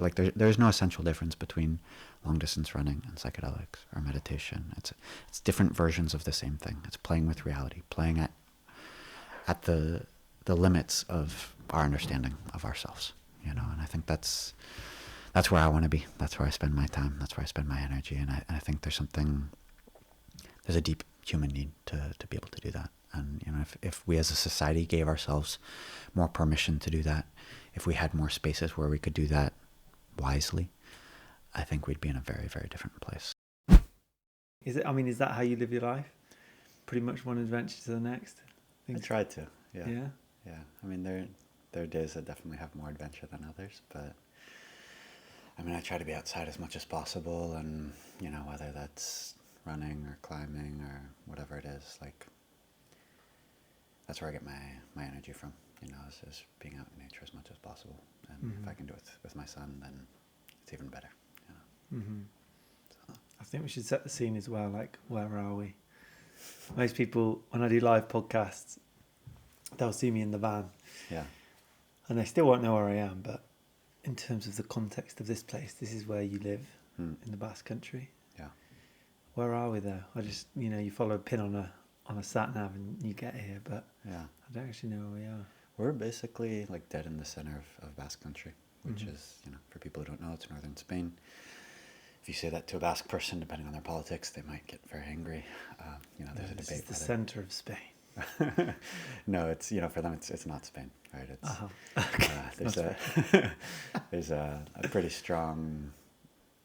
But like there's no essential difference between long distance running and psychedelics or meditation. It's different versions of the same thing. It's playing with reality, playing at the limits of our understanding of ourselves, you know. And I think that's where I want to be. That's where I spend my time. That's where I spend my energy. And I think there's a deep human need to be able to do that. And, you know, if we as a society gave ourselves more permission to do that, if we had more spaces where we could do that wisely, I think we'd be in a very, very different place. Is that how you live your life? Pretty much one adventure to the next? I try to, yeah. Yeah? Yeah. I mean, there are days that definitely have more adventure than others, but I mean, I try to be outside as much as possible, and, you know, whether that's running or climbing or whatever it is, like, that's where I get my energy from, you know, is being out in nature as much as possible. And if I can do it with my son, then it's even better, you know. So. I think we should set the scene as well, like, where are we? Most people, when I do live podcasts, they'll see me in the van. Yeah. And they still won't know where I am, but in terms of the context of this place, this is where you live, in the Basque Country. Yeah. Where are we there? I just, you know, you follow a pin on a sat nav and you get here, but yeah, I don't actually know where we are. We're basically like dead in the center of Basque Country, which is, you know, for people who don't know, it's northern Spain. If you say that to a Basque person, depending on their politics, they might get very angry. You know, there's a debate. This is the center of Spain. No, it's, you know, for them it's not Spain, right? It's Okay. there's a pretty strong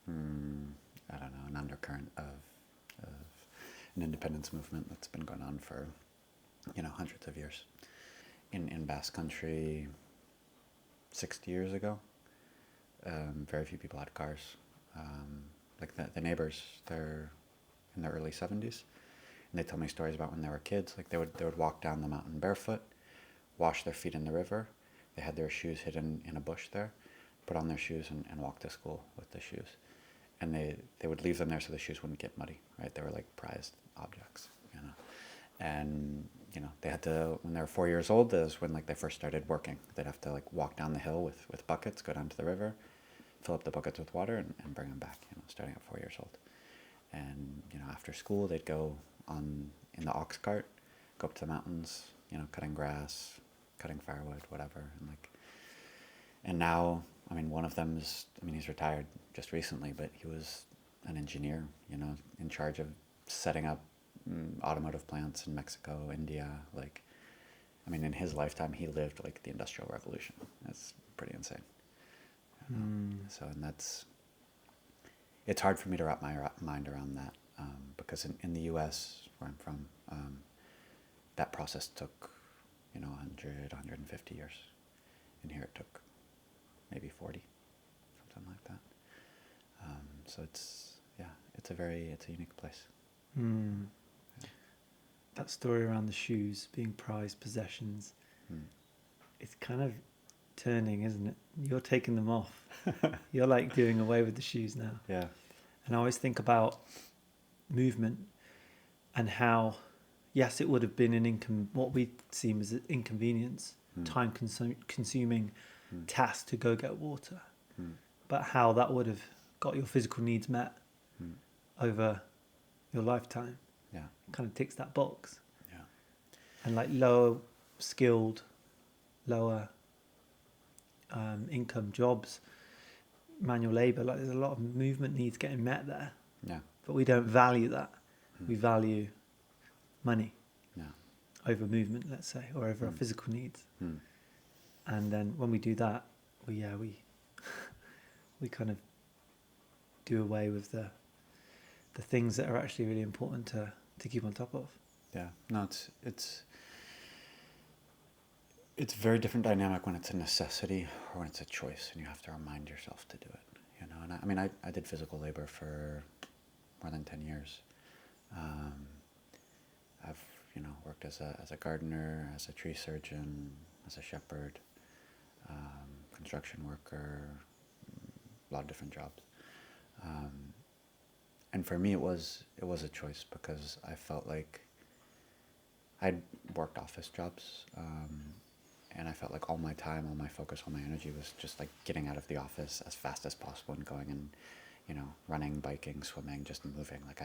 I don't know, an undercurrent of an independence movement that's been going on for, you know, hundreds of years. In Basque Country, 60 years ago, very few people had cars. Like the neighbors, they're in their early 70s. And they tell me stories about when they were kids. Like they would walk down the mountain barefoot, wash their feet in the river. They had their shoes hidden in a bush there, put on their shoes and walk to school with the shoes. And they would leave them there so the shoes wouldn't get muddy, right? They were like prized objects, you know. And, you know, they had to, when they were 4 years old, is when like they first started working. They'd have to like walk down the hill with buckets, go down to the river, fill up the buckets with water and bring them back, you know, starting at 4 years old. And, you know, after school, they'd go in the ox cart, go up to the mountains, you know, cutting grass, cutting firewood, whatever. And now, I mean, one of them is, I mean, he's retired just recently, but he was an engineer, you know, in charge of setting up automotive plants in Mexico, India. Like, I mean, in his lifetime, he lived like the Industrial Revolution. That's pretty insane. So, and it's hard for me to wrap my mind around that, because in the U.S., where I'm from, that process took, you know, 100, 150 years. And here it took maybe 40, something like that. So it's a unique place. Yeah. That story around the shoes being prized possessions, it's kind of turning, isn't it? You're taking them off. You're like doing away with the shoes now. Yeah. And I always think about movement and how, yes, it would have been what we seem as an inconvenience, time-consuming task to go get water, but how that would have got your physical needs met over your lifetime. Yeah. Kind of ticks that box. Yeah. And like lower skilled, lower income jobs, manual labour, like there's a lot of movement needs getting met there. Yeah. But we don't value that. We value money over movement, let's say, or over our physical needs. And then when we do that, we kind of do away with the things that are actually really important to keep on top of. Yeah. No, it's a very different dynamic when it's a necessity or when it's a choice and you have to remind yourself to do it, you know. And I mean, I did physical labor for more than 10 years. I've, you know, worked as a gardener, as a tree surgeon, as a shepherd, construction worker, a lot of different jobs. And for me, it was a choice because I felt like I'd worked office jobs, and I felt like all my time, all my focus, all my energy was just like getting out of the office as fast as possible and going and, you know, running, biking, swimming, just moving. Like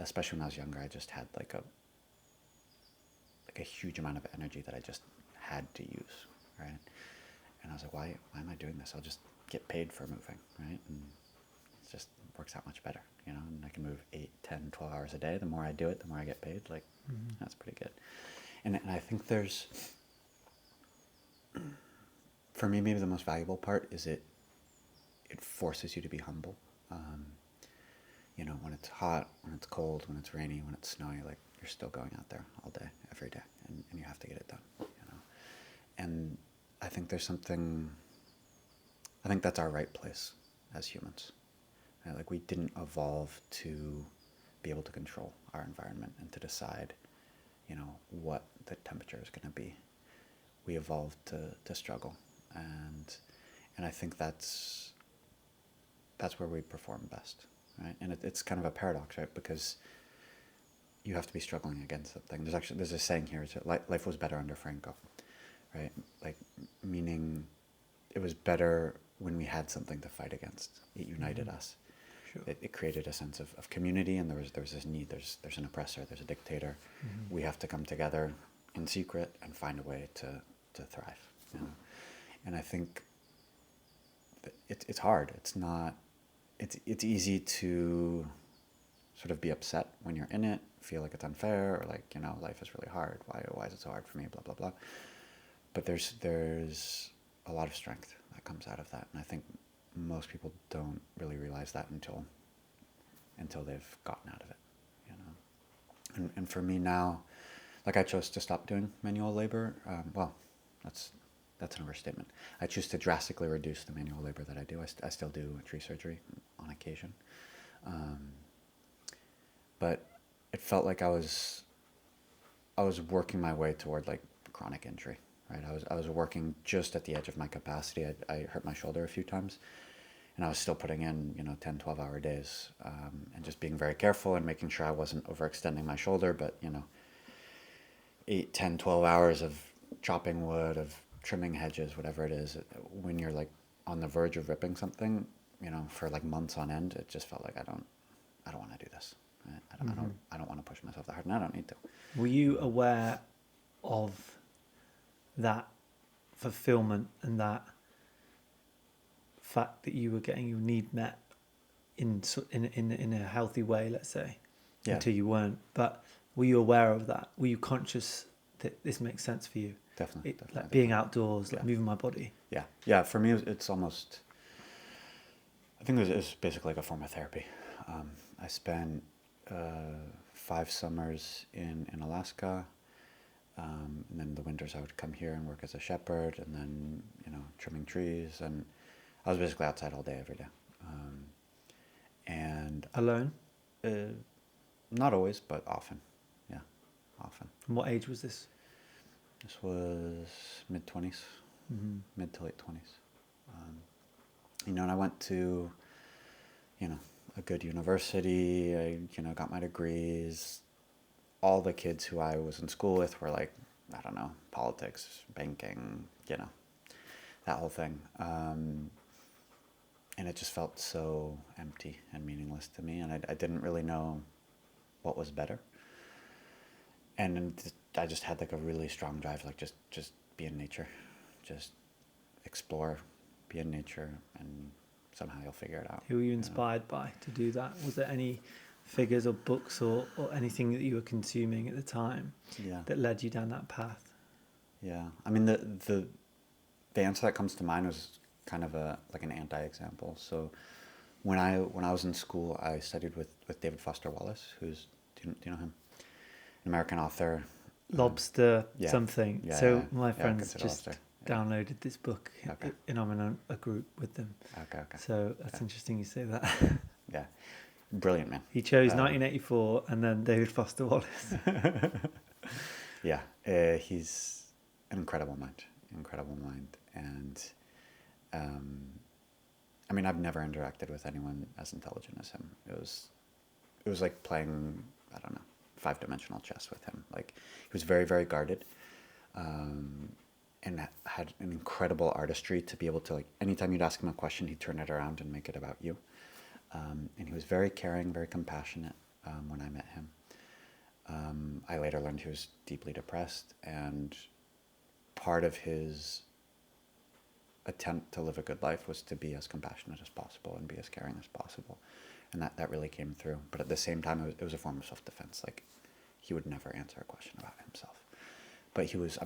especially when I was younger, I just had like a huge amount of energy that I just had to use, right? And I was like, why am I doing this? I'll just get paid for moving, right? And it just works out much better, you know, and I can move 8, 10, 12 hours a day. The more I do it, the more I get paid. Like, that's pretty good. And I think there's, for me, maybe the most valuable part is it forces you to be humble. You know, when it's hot, when it's cold, when it's rainy, when it's snowy, like, you're still going out there all day, every day, and you have to get it done, you know. And I think there's something, I think that's our right place as humans. Right? Like, we didn't evolve to be able to control our environment and to decide, you know, what the temperature is going to be. We evolved to struggle, and I think that's where we perform best, right? And it's kind of a paradox, right? Because you have to be struggling against something. There's a saying here: is that life was better under Franco, right? Like, meaning it was better when we had something to fight against. It united us. Sure. It created a sense of community, and there was this need. There's an oppressor. There's a dictator. We have to come together in secret and find a way to thrive. You know? And I think it's hard. It's not. It's easy to sort of be upset when you're in it, feel like it's unfair, or like, you know, life is really hard. Why is it so hard for me? Blah blah blah. But there's a lot of strength that comes out of that, and I think most people don't really realize that until they've gotten out of it, you know. And for me now, like, I chose to stop doing manual labor. Well, that's an overstatement. I choose to drastically reduce the manual labor that I do. I still do tree surgery on occasion, but it felt like I was working my way toward like chronic injury. Right, I was working just at the edge of my capacity. I hurt my shoulder a few times, and I was still putting in, you know, 10, 12-hour days, and just being very careful and making sure I wasn't overextending my shoulder. But, you know, 8, 10, 12 hours of chopping wood, of trimming hedges, whatever it is, when you're like on the verge of ripping something, you know, for like months on end, it just felt like I don't want to do this. Right? I don't want to push myself that hard, and I don't need to. Were you aware of that fulfillment and that fact that you were getting your need met in a healthy way, let's say, until you weren't? But were you aware of that? Were you conscious that this makes sense for you? Definitely. Like being outdoors, like moving my body. Yeah. For me, it's almost, I think it's basically like a form of therapy. I spent 5 summers in Alaska. And then the winters I would come here and work as a shepherd, and then, you know, trimming trees, and I was basically outside all day, every day. And Alone? Not always, but often. Yeah, often. And what age was this? This was mid-20s, mid to late 20s. You know, and I went to, you know, a good university. I, you know, got my degrees. All the kids who I was in school with were like, I don't know, politics, banking, you know, that whole thing. And it just felt so empty and meaningless to me. And I didn't really know what was better. And I just had like a really strong drive, like just be in nature, just explore, be in nature, and somehow you'll figure it out. Who were you inspired by to do that? Was there any figures or books or anything that you were consuming at the time that led you down that path? Yeah, I mean, the answer that comes to mind was kind of like an anti-example. So when I was in school, I studied with David Foster Wallace, who's, do you know him? An American author. Lobster something. Yeah, so my friends just Lobster. downloaded this book, and I'm in a group with them. Okay. So that's interesting you say that. Yeah, brilliant man. He chose 1984 and then David Foster Wallace. Yeah, he's an incredible mind, and I mean, I've never interacted with anyone as intelligent as him. It was like playing, I don't know, 5-dimensional chess with him. Like, he was very, very guarded, and had an incredible artistry to be able to, like, anytime you'd ask him a question, he'd turn it around and make it about you. And he was very caring, very compassionate when I met him. I later learned he was deeply depressed, and part of his attempt to live a good life was to be as compassionate as possible and be as caring as possible. And that really came through. But at the same time, it was a form of self-defense. Like, he would never answer a question about himself. But he was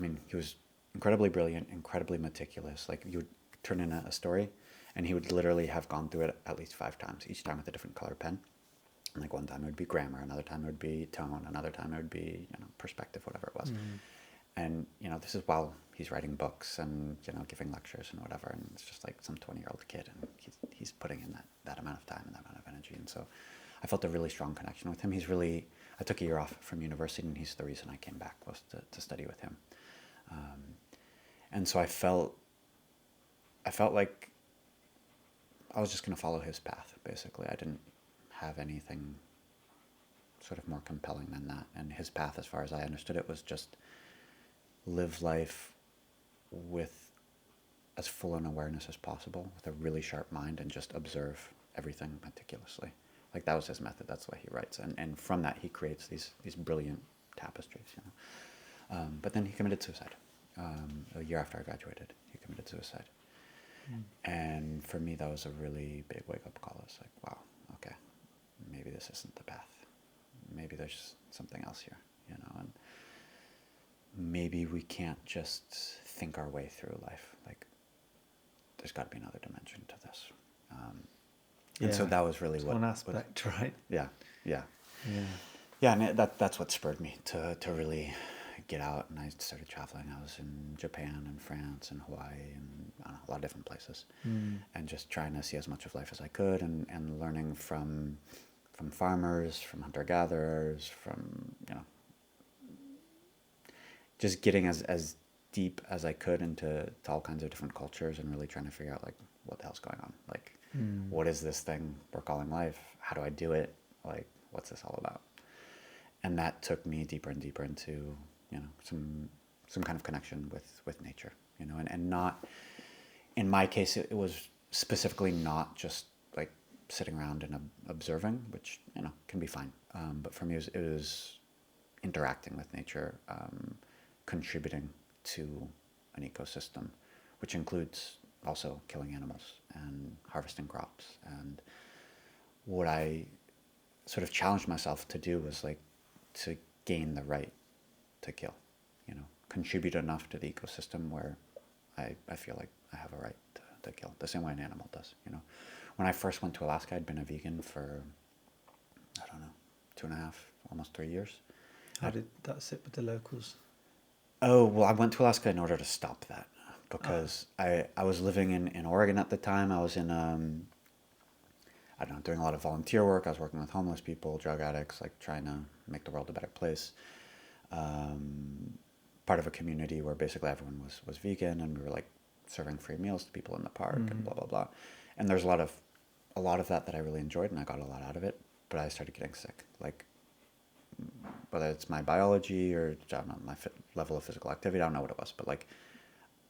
incredibly brilliant, incredibly meticulous. Like, you would turn in a story, and he would literally have gone through it at least 5 times, each time with a different color pen. And like, one time it would be grammar, another time it would be tone, another time it would be, perspective, whatever it was. And, this is while he's writing books and, giving lectures and whatever. And it's just like some 20-year-old kid, and he's putting in that amount of time and that amount of energy. And so I felt a really strong connection with him. I took a year off from university, and he's the reason I came back, was to study with him. And so I felt like I was just going to follow his path, basically. I didn't have anything sort of more compelling than that. And his path, as far as I understood it, was just live life with as full an awareness as possible, with a really sharp mind, and just observe everything meticulously. Like, that was his method. That's the way he writes. And from that, he creates these brilliant tapestries, But then he committed suicide. A year after I graduated, he committed suicide. And for me, that was a really big wake-up call. It's like, wow, okay, maybe this isn't the path. Maybe there's something else here, and maybe we can't just think our way through life. Like, there's got to be another dimension to this. And so that was really one aspect, right? Yeah. And that's what spurred me to really get out. And I started traveling. I was in Japan and France and Hawaii and a lot of different places, and just trying to see as much of life as I could, and learning from farmers, from hunter-gatherers, from, just getting as deep as I could into all kinds of different cultures, and really trying to figure out, like, what the hell's going on? Like, what is this thing we're calling life? How do I do it? Like, what's this all about? And that took me deeper and deeper into, some kind of connection with nature, and not, in my case, it was specifically not just like sitting around and observing, which, can be fine. But for me, it was interacting with nature, contributing to an ecosystem, which includes also killing animals and harvesting crops. And what I sort of challenged myself to do was, like, to gain the right to kill, contribute enough to the ecosystem where I feel like I have a right to kill, the same way an animal does, When I first went to Alaska, I'd been a vegan for, 2.5, almost 3 years. How did that sit with the locals? Oh, well, I went to Alaska in order to stop that, because I was living in Oregon at the time. I was in, doing a lot of volunteer work. I was working with homeless people, drug addicts, like, trying to make the world a better place. Part of a community where basically everyone was vegan, and we were, like, serving free meals to people in the park and blah, blah, blah. And there's a lot of that I really enjoyed, and I got a lot out of it, but I started getting sick. Like, whether it's my biology or, I don't know, my level of physical activity, I don't know what it was, but, like,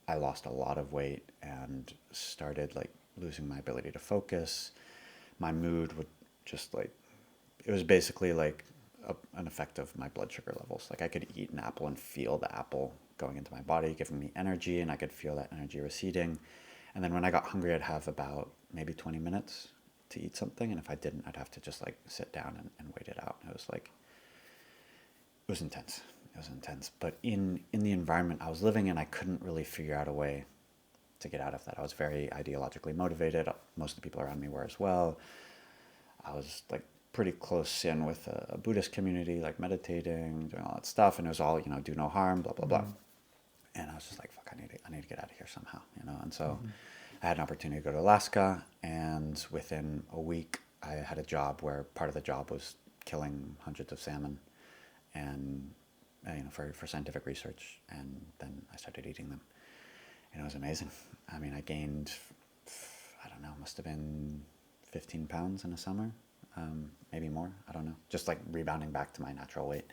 I lost a lot of weight and started, like, losing my ability to focus. My mood would just, like, it was basically like an effect of my blood sugar levels. Like, I could eat an apple and feel the apple going into my body, giving me energy, and I could feel that energy receding. And then when I got hungry, I'd have about maybe 20 minutes to eat something, and if I didn't, I'd have to just, like, sit down and wait it out. It was like, it was intense. It was intense. But in the environment I was living in, I couldn't really figure out a way to get out of that. I was very ideologically motivated. Most of the people around me were as well. I was, like, pretty close in with a Buddhist community, like, meditating, doing all that stuff, and it was all, do no harm, blah, blah, blah. And I was just like, fuck, I need to get out of here somehow, And so I had an opportunity to go to Alaska, and within a week, I had a job where part of the job was killing hundreds of salmon, and for scientific research, and then I started eating them, and it was amazing. I mean, I gained, must have been 15 pounds in a summer, maybe more, I don't know, just, like, rebounding back to my natural weight,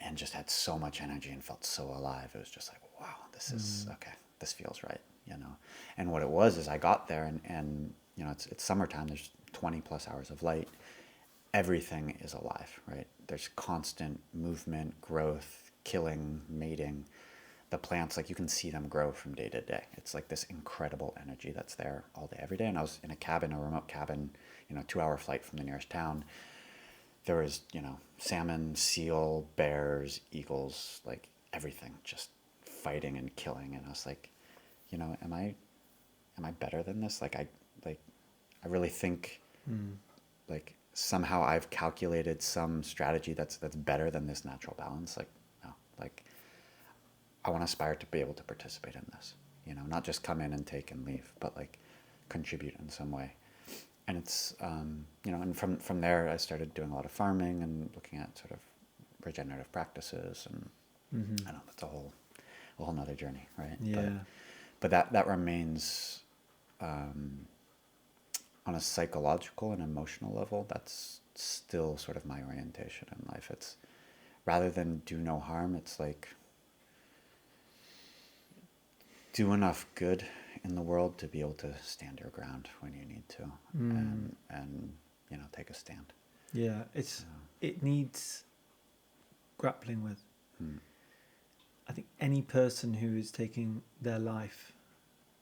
and just had so much energy and felt so alive. It was just like, wow, this this feels right, you know. And what it was is I got there, and you know, it's summertime. There's 20 plus hours of light. Everything is alive, right? There's constant movement, growth, killing, mating. The plants, like, you can see them grow from day to day. It's like this incredible energy that's there all day, every day. And I was in a cabin, a remote cabin, you know, 2-hour flight from the nearest town. There was, you know, salmon, seal, bears, eagles, like everything just fighting and killing. And I was like, you know, am I better than this? I really think like somehow I've calculated some strategy that's better than this natural balance. Like, no, like I want to aspire to be able to participate in this, you know, not just come in and take and leave, but like contribute in some way. And it's, you know, and from there I started doing a lot of farming and looking at sort of regenerative practices, and I know that's a whole nother journey, right? Yeah. But that remains, on a psychological and emotional level, that's still sort of my orientation in life. It's rather than do no harm, it's like do enough good in the world to be able to stand your ground when you need to, and you know, take a stand. Yeah, it needs grappling with. I think any person who is taking their life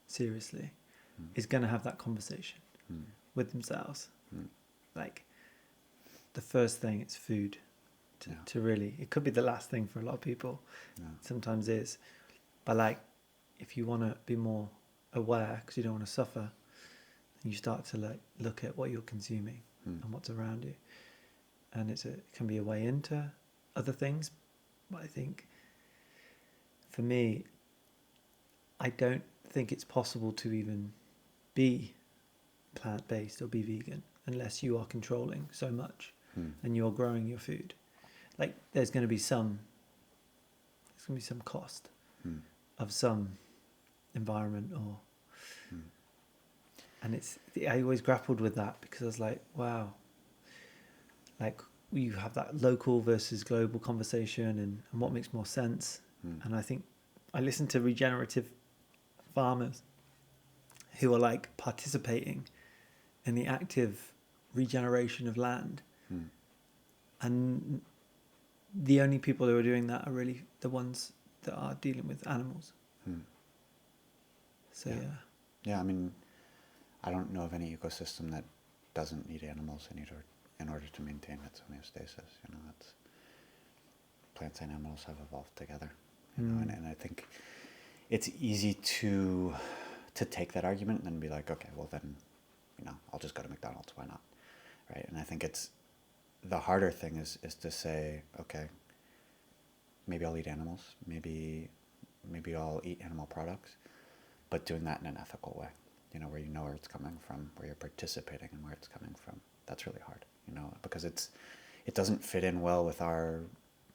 seriously is going to have that conversation with themselves. Like, the first thing, it's food. To really, it could be the last thing for a lot of people. Sometimes is, but like, if you want to be more aware, because you don't want to suffer, then you start to like look at what you're consuming and what's around you, and it can be a way into other things. But I think for me, I don't think it's possible to even be plant-based or be vegan unless you are controlling so much and you're growing your food. Like, there's going to be some cost of some environment, or and I always grappled with that, because I was like, wow, like you have that local versus global conversation, and what makes more sense. And I think I listen to regenerative farmers who are like participating in the active regeneration of land, and the only people who are doing that are really the ones that are dealing with animals. So yeah, I mean, I don't know of any ecosystem that doesn't need animals in order to maintain its homeostasis. You know, it's plants and animals have evolved together. You know, and I think it's easy to take that argument and be like, okay, well then, you know, I'll just go to McDonald's. Why not? Right? And I think it's the harder thing is to say, okay, maybe I'll eat animals. Maybe I'll eat animal products, but doing that in an ethical way, you know, where you know where it's coming from, where you're participating and where it's coming from. That's really hard, you know, because it doesn't fit in well with our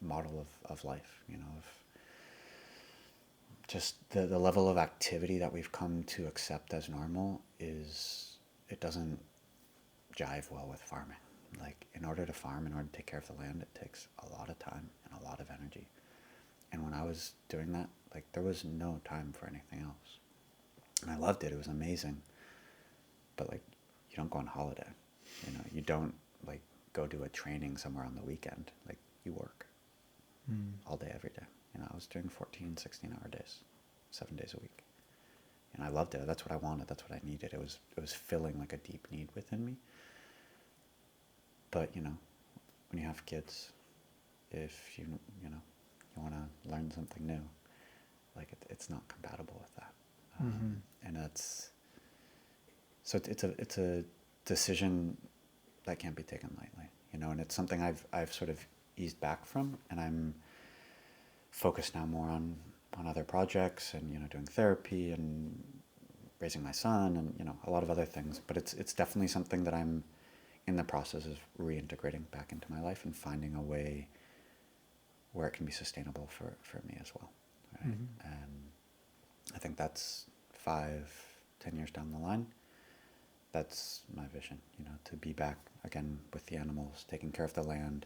model of life, you know, of just the level of activity that we've come to accept as normal it doesn't jive well with farming. Like, in order to farm, in order to take care of the land, it takes a lot of time and a lot of energy. And when I was doing that, like, there was no time for anything else. And I loved it. It was amazing. But, like, you don't go on holiday. You know, you don't, like, go do a training somewhere on the weekend. Like, you work all day, every day. You know, I was doing 14, 16-hour days, 7 days a week. And I loved it. That's what I wanted. That's what I needed. It was filling, like, a deep need within me. But, you know, when you have kids, if you want to learn something new, like, it's not compatible with that. And that's, so it's a decision that can't be taken lightly, you know, and it's something I've sort of eased back from, and I'm focused now more on other projects, and, you know, doing therapy and raising my son, and, you know, a lot of other things. But it's definitely something that I'm in the process of reintegrating back into my life and finding a way where it can be sustainable for me as well. Right? And I think that's 5-10 years down the line. That's my vision, you know, to be back again with the animals, taking care of the land,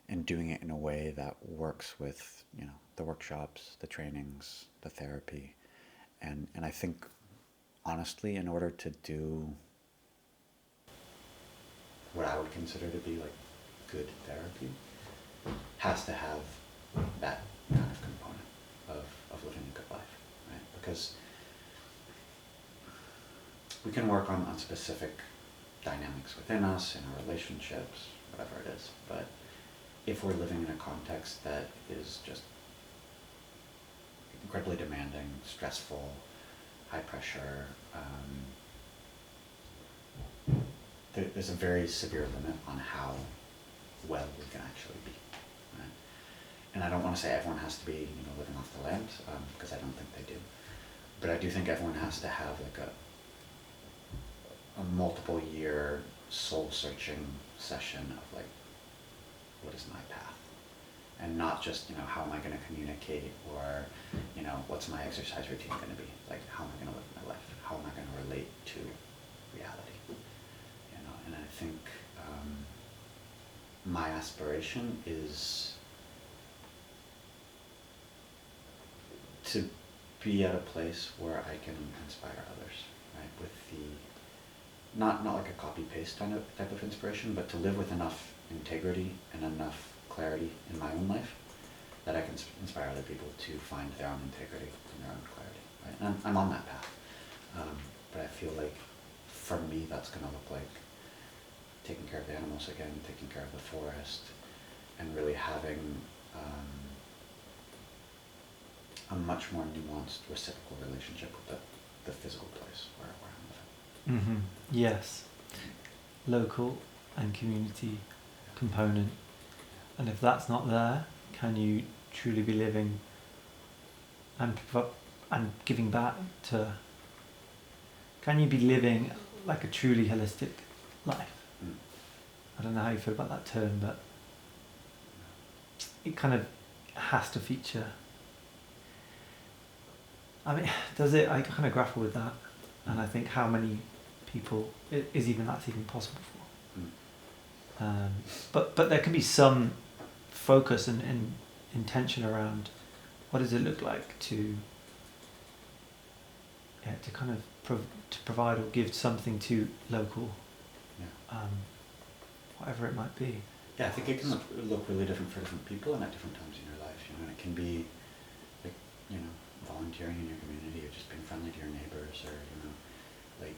and doing it in a way that works with, you know, the workshops, the trainings, the therapy, And I think, honestly, in order to do what I would consider to be like good therapy, has to have that kind of component of living a good life, right? Because we can work on specific dynamics within us, in our relationships, whatever it is, but if we're living in a context that is just incredibly demanding, stressful, high pressure, there's a very severe limit on how well we can actually be, right? And I don't want to say everyone has to be, living off the land, because I don't think they do. But I do think everyone has to have like a multiple year soul searching session of like, what is my path? And not just, how am I going to communicate, or, what's my exercise routine going to be? Like, how am I going to live my life? How am I going to relate to reality? And I think my aspiration is to be at a place where I can inspire others, right? With not like a copy-paste type of inspiration, but to live with enough integrity and enough clarity in my own life that I can inspire other people to find their own integrity and their own clarity, right? And I'm on that path. But I feel like for me that's going to look like taking care of the animals again, taking care of the forest, and really having a much more nuanced reciprocal relationship with the physical place where I'm living. Mm-hmm. Yes. Local and community component. And if that's not there, can you truly be living and giving back to... Can you be living like a truly holistic life? Mm. I don't know how you feel about that term, but it kind of has to feature. I mean, does it? I kind of grapple with that, and I think how many people is even that's even possible for. Mm. But there can be some focus and intention around what does it look like to kind of to provide or give something to local, whatever it might be. Yeah, I think it can look really different for different people and at different times in your life. And it can be like, volunteering in your community, or just being friendly to your neighbors, or like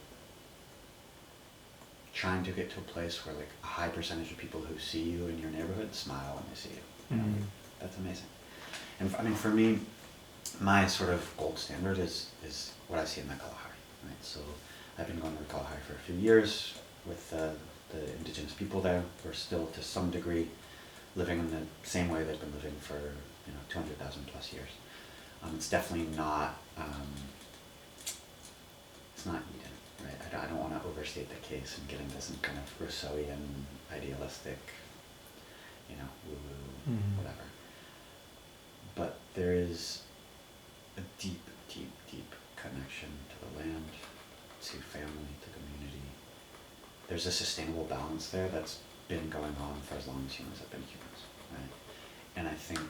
trying to get to a place where like a high percentage of people who see you in your neighborhood smile when they see you. Mm. That's amazing. And I mean, for me, my sort of gold standard is what I see in the Kalahari, right? So I've been going to the Kalahari for a few years with the indigenous people there. We're still to some degree living in the same way they've been living for 200,000 plus years. It's definitely not it's not Eden, right? I don't want to overstate the case and get into some kind of Rousseauian idealistic, woo-woo, whatever. But there is a deep, deep, deep connection to the land, to family, to community. There's a sustainable balance there that's been going on for as long as humans have been humans, right? And I think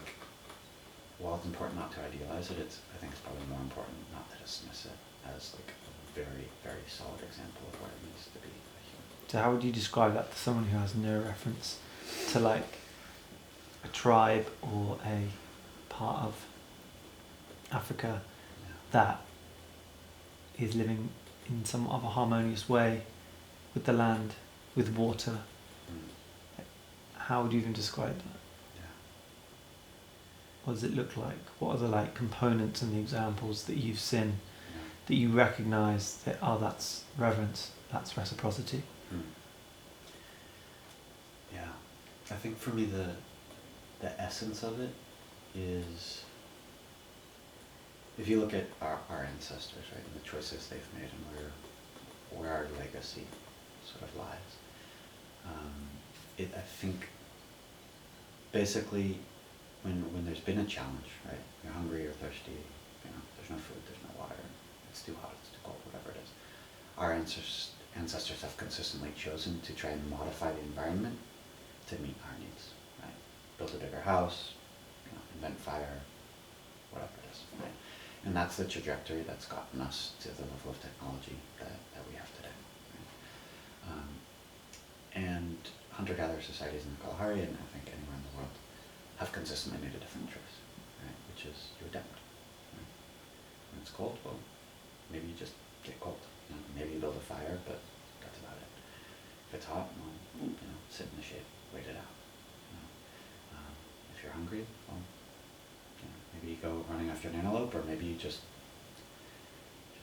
while it's important not to idealize it, I think it's probably more important not to dismiss it as like a very, very solid example of what it means to be a human. So how would you describe that to someone who has no reference to like a tribe or a part of Africa that is living in some of a harmonious way with the land, with water? How would you even describe that? What does it look like? What are the like components and the examples that you've seen that you recognise that that's reverence, that's reciprocity? Yeah, I think for me the essence of it is, if you look at our ancestors, right, and the choices they've made and where our legacy sort of lies, I think basically when there's been a challenge, right, you're hungry or thirsty, there's no food, there's no water, it's too hot, it's too cold, whatever it is, our ancestors have consistently chosen to try and modify the environment to meet our needs, right? Build a bigger house, invent fire, whatever it is, right? And that's the trajectory that's gotten us to the level of technology that we have today. Right? And hunter-gatherer societies in the Kalahari, and I think anywhere in the world, have consistently made a different choice, right? Which is you adapt. Right? When it's cold, well, maybe you just get cold. You know, maybe you build a fire, but that's about it. If it's hot, well, sit in the shade, wait it out. You know? If you're hungry, well, maybe you go running after an antelope, or maybe you just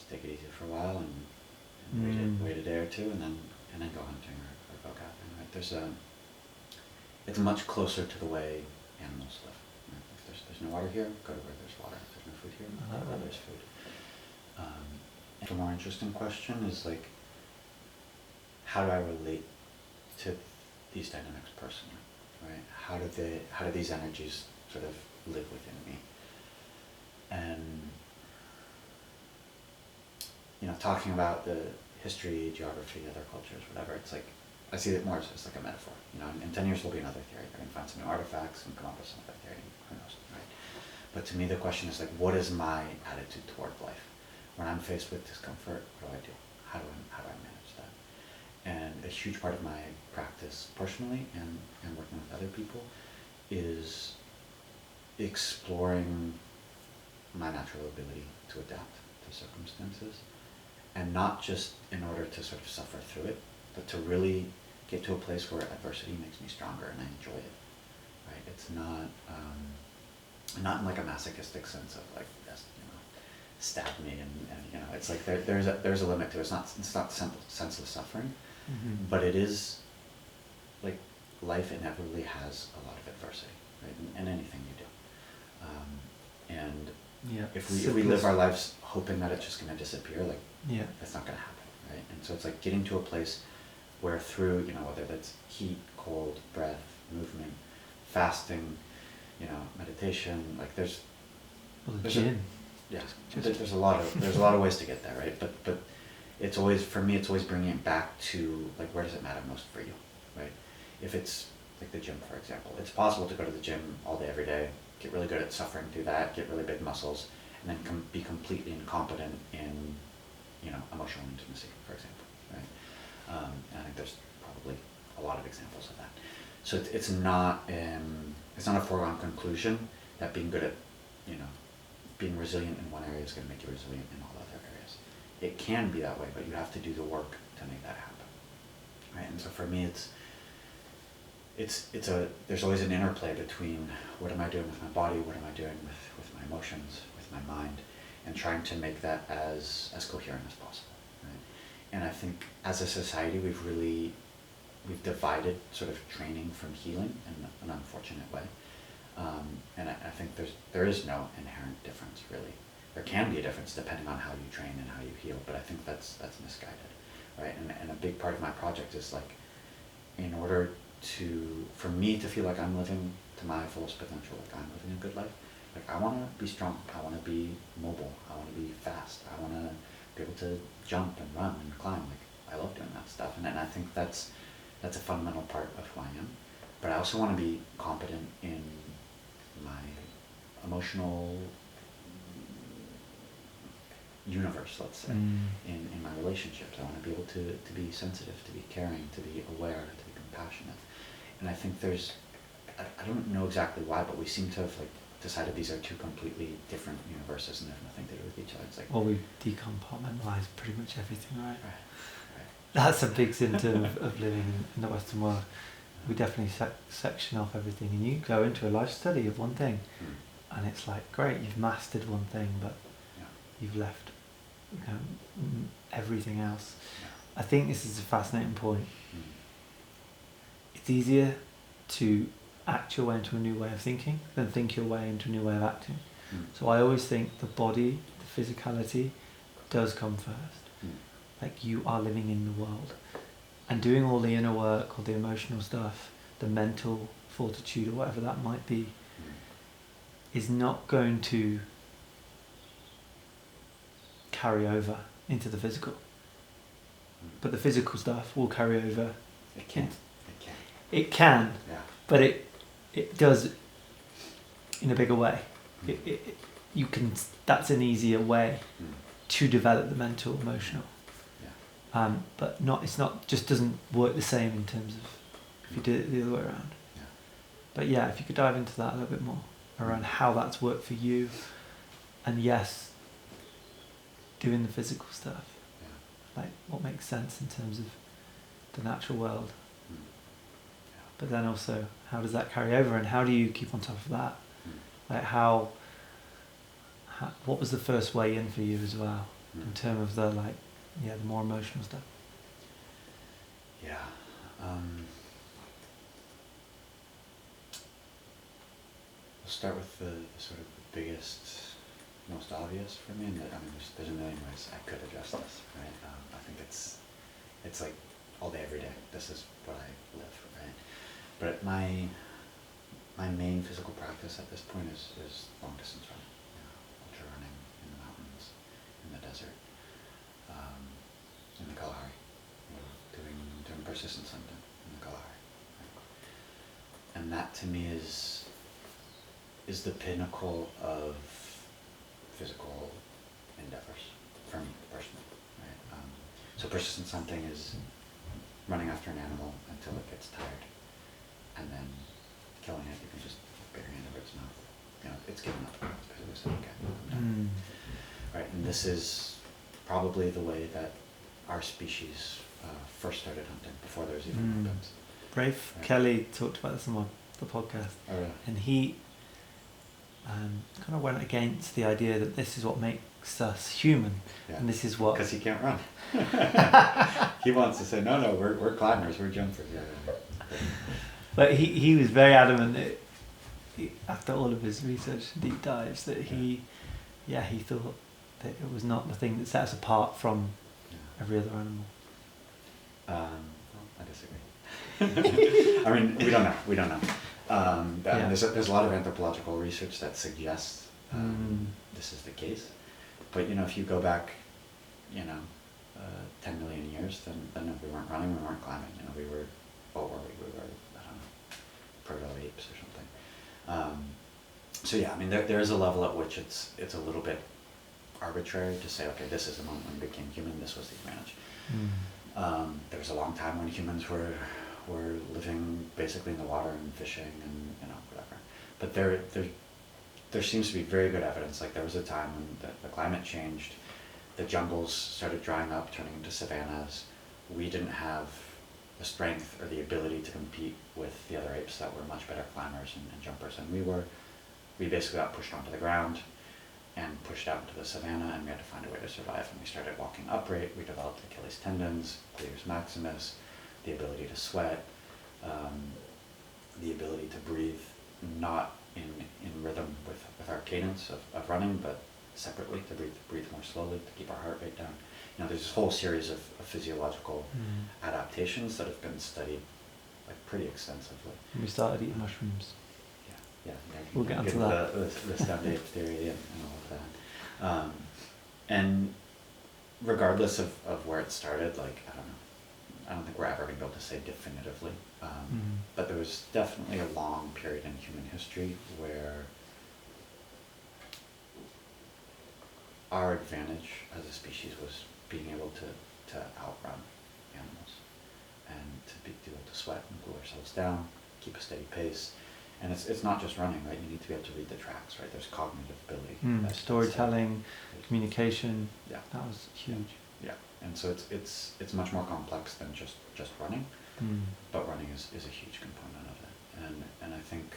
take it easy for a while and wait a day or two, and then go hunting or go gathering. Right? It's much closer to the way animals live. Right? If there's no water here, go to where there's water. If there's no food here, go where there's food. And the more interesting question is like, how do I relate to these dynamics personally? Right? How do these energies sort of live within me? And talking about the history, geography, other cultures, whatever, it's like I see it more as like a metaphor. In 10 years there'll be another theory. They're gonna find some new artifacts and come up with some other theory. Who knows, right? But to me, the question is like, what is my attitude toward life? When I'm faced with discomfort, what do? How do I manage that? And a huge part of my practice personally and working with other people is exploring my natural ability to adapt to circumstances, and not just in order to sort of suffer through it, but to really get to a place where adversity makes me stronger and I enjoy it. Right? It's not in like a masochistic sense of like, stab me and it's like there's a limit to it. It's not senseless suffering, but it is like life inevitably has a lot of adversity, right? In anything you do, and if we live our lives hoping that it's just going to disappear, like that's not going to happen, right? And so it's like getting to a place where through whether that's heat, cold, breath, movement, fasting, meditation, like there's gym. There's a lot of ways to get there, right? But it's always, for me, it's always bringing it back to like, where does it matter most for you, right? If it's like the gym, for example, it's possible to go to the gym all day, every day, get really good at suffering through that, get really big muscles, and then be completely incompetent in, emotional intimacy, for example, right? And I think there's probably a lot of examples of that. So it's not a foregone conclusion that being good at, being resilient in one area is going to make you resilient in all other areas. It can be that way, but you have to do the work to make that happen, right? And so for me, there's always an interplay between what am I doing with my body, what am I doing with my emotions, with my mind, and trying to make that as coherent as possible, right? And I think as a society, we've divided sort of training from healing in an unfortunate way. And I think there is no inherent difference, really. There can be a difference depending on how you train and how you heal, but I think that's misguided, right? And a big part of my project is like, in order for me to feel like I'm living to my fullest potential, like I'm living a good life, like I want to be strong, I want to be mobile, I want to be fast, I want to be able to jump and run and climb. Like I love doing that stuff, and I think that's a fundamental part of who I am. But I also want to be competent in my emotional universe, let's say, in my relationships. I want to be able to be sensitive, to be caring, to be aware, to be compassionate. And I think I don't know exactly why, but we seem to have like decided these are two completely different universes and they have nothing to do with each other. It's like, well, we decompartmentalize pretty much everything, right? Right. That's a big symptom of living in the Western world. We definitely section off everything, and you go into a life study of one thing, and it's like, great, you've mastered one thing, but you've left everything else. I think this is a fascinating point. It's easier to act your way into a new way of thinking than think your way into a new way of acting. So I always think the body, the physicality, does come first. Like you are living in the world. And doing all the inner work or the emotional stuff, the mental fortitude or whatever that might be, is not going to carry over into the physical. But the physical stuff will carry over. It can. It can, yeah. But it does in a bigger way. you can. That's an easier way to develop the mental, emotional. But not. It's not. Just doesn't work the same in terms of if you did it the other way around. Yeah. But yeah, if you could dive into that a little bit more around how that's worked for you, and yes, doing the physical stuff, like what makes sense in terms of the natural world. But then also, how does that carry over, and how do you keep on top of that? Like how what was the first way in for you as well, in terms of the the more emotional stuff? Yeah. We'll start with the sort of the biggest, most obvious for me, and there's a million ways I could address this, right? I think it's like all day, every day. This is what I live, right? But my main physical practice at this point is long distance running, ultra running in the mountains, in the desert, in the Kalahari, doing persistent hunting in the Kalahari. Right? And that to me is the pinnacle of physical endeavours for me personally. Right? So persistent hunting is running after an animal until it gets tired, and then killing it. You can just put your hand over its mouth. It's given up. It's basically said, okay, I'm done. Right, and this is probably the way that our species first started hunting, before there was even weapons. Rafe, right? Kelley talked about this on the podcast, Oh, really? and he kind of went against the idea that this is what makes us human, and this is what... Because he can't run. He wants to say, no, we're climbers, we're jumpers. Yeah. But he was very adamant that after all of his research and deep dives, that he thought that it was not the thing that set us apart from every other animal. I disagree. I mean, we don't know. There's a lot of anthropological research that suggests this is the case. But if you go back, 10 million years, then we weren't running, we weren't climbing. We were, what were we? We were, I don't know, proto-apes or something. So yeah, I mean, there is a level at which it's a little bit arbitrary to say, okay, this is the moment when we became human, this was the advantage. There was a long time when humans were living basically in the water and fishing and whatever. But there seems to be very good evidence. Like there was a time when the climate changed, the jungles started drying up, turning into savannas. We didn't have the strength or the ability to compete with the other apes that were much better climbers and jumpers than we were. We basically got pushed onto the ground and pushed out into the savanna, and we had to find a way to survive. And we started walking upright. We developed Achilles tendons, gluteus maximus, the ability to sweat, the ability to breathe not in rhythm with our cadence of running, but separately, to breathe more slowly, to keep our heart rate down. There's this whole series of physiological adaptations that have been studied pretty extensively. We started eating mushrooms. Yeah. We'll get onto that. The stemmed ape theory and all of that. And regardless of where it started, I don't think we're ever going to be able to say definitively. But there was definitely a long period in human history where our advantage as a species was being able to outrun animals and to be able to sweat and cool ourselves down, keep a steady pace. And it's not just running, right? You need to be able to read the tracks, right? There's cognitive ability. Storytelling, communication. Yeah. That was huge. Yeah. And so it's much more complex than just running. But running is a huge component of it. And I think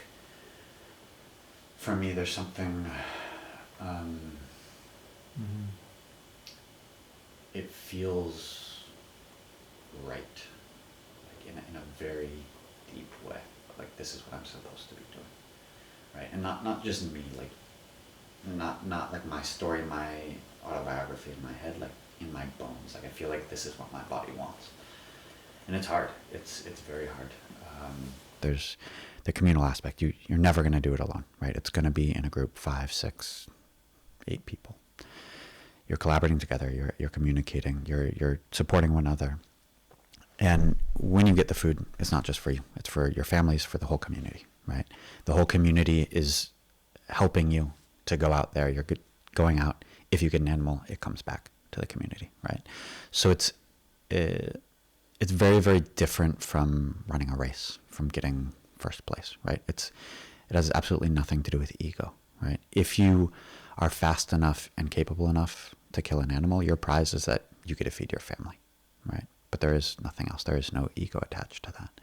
for me there's something it feels right. In a very deep way. This is what I'm supposed to be doing, right? And not just me, not like my story, my autobiography in my head, in my bones. I feel like this is what my body wants, and it's hard. It's very hard. There's the communal aspect. You're never going to do it alone, right? It's going to be in a group, 5, 6, 8 people. You're collaborating together. You're communicating. You're supporting one another. And when you get the food, it's not just for you. It's for your families, for the whole community, right? The whole community is helping you to go out there. You're going out. If you get an animal, it comes back to the community, right? So it's very, very different from running a race, from getting first place, right? It has absolutely nothing to do with ego, right? If you are fast enough and capable enough to kill an animal, your prize is that you get to feed your family, right? But there is nothing else. There is no ego attached to that.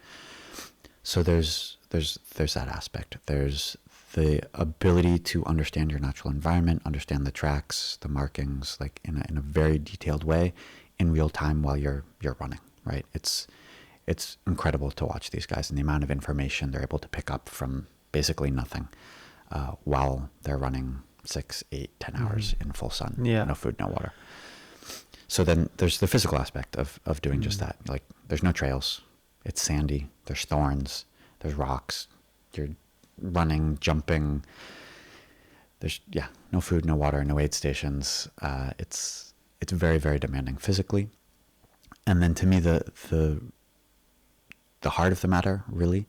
So there's that aspect. There's the ability to understand your natural environment, understand the tracks, the markings, like in a very detailed way, in real time while you're running, right? It's incredible to watch these guys and the amount of information they're able to pick up from basically nothing while they're running 6, 8, 10 hours in full sun, no food, no water. So then there's the physical aspect of doing just that. Like, there's no trails. It's sandy. There's thorns. There's rocks. You're running, jumping. There's no food, no water, no aid stations. It's very, very demanding physically. And then to me, the heart of the matter really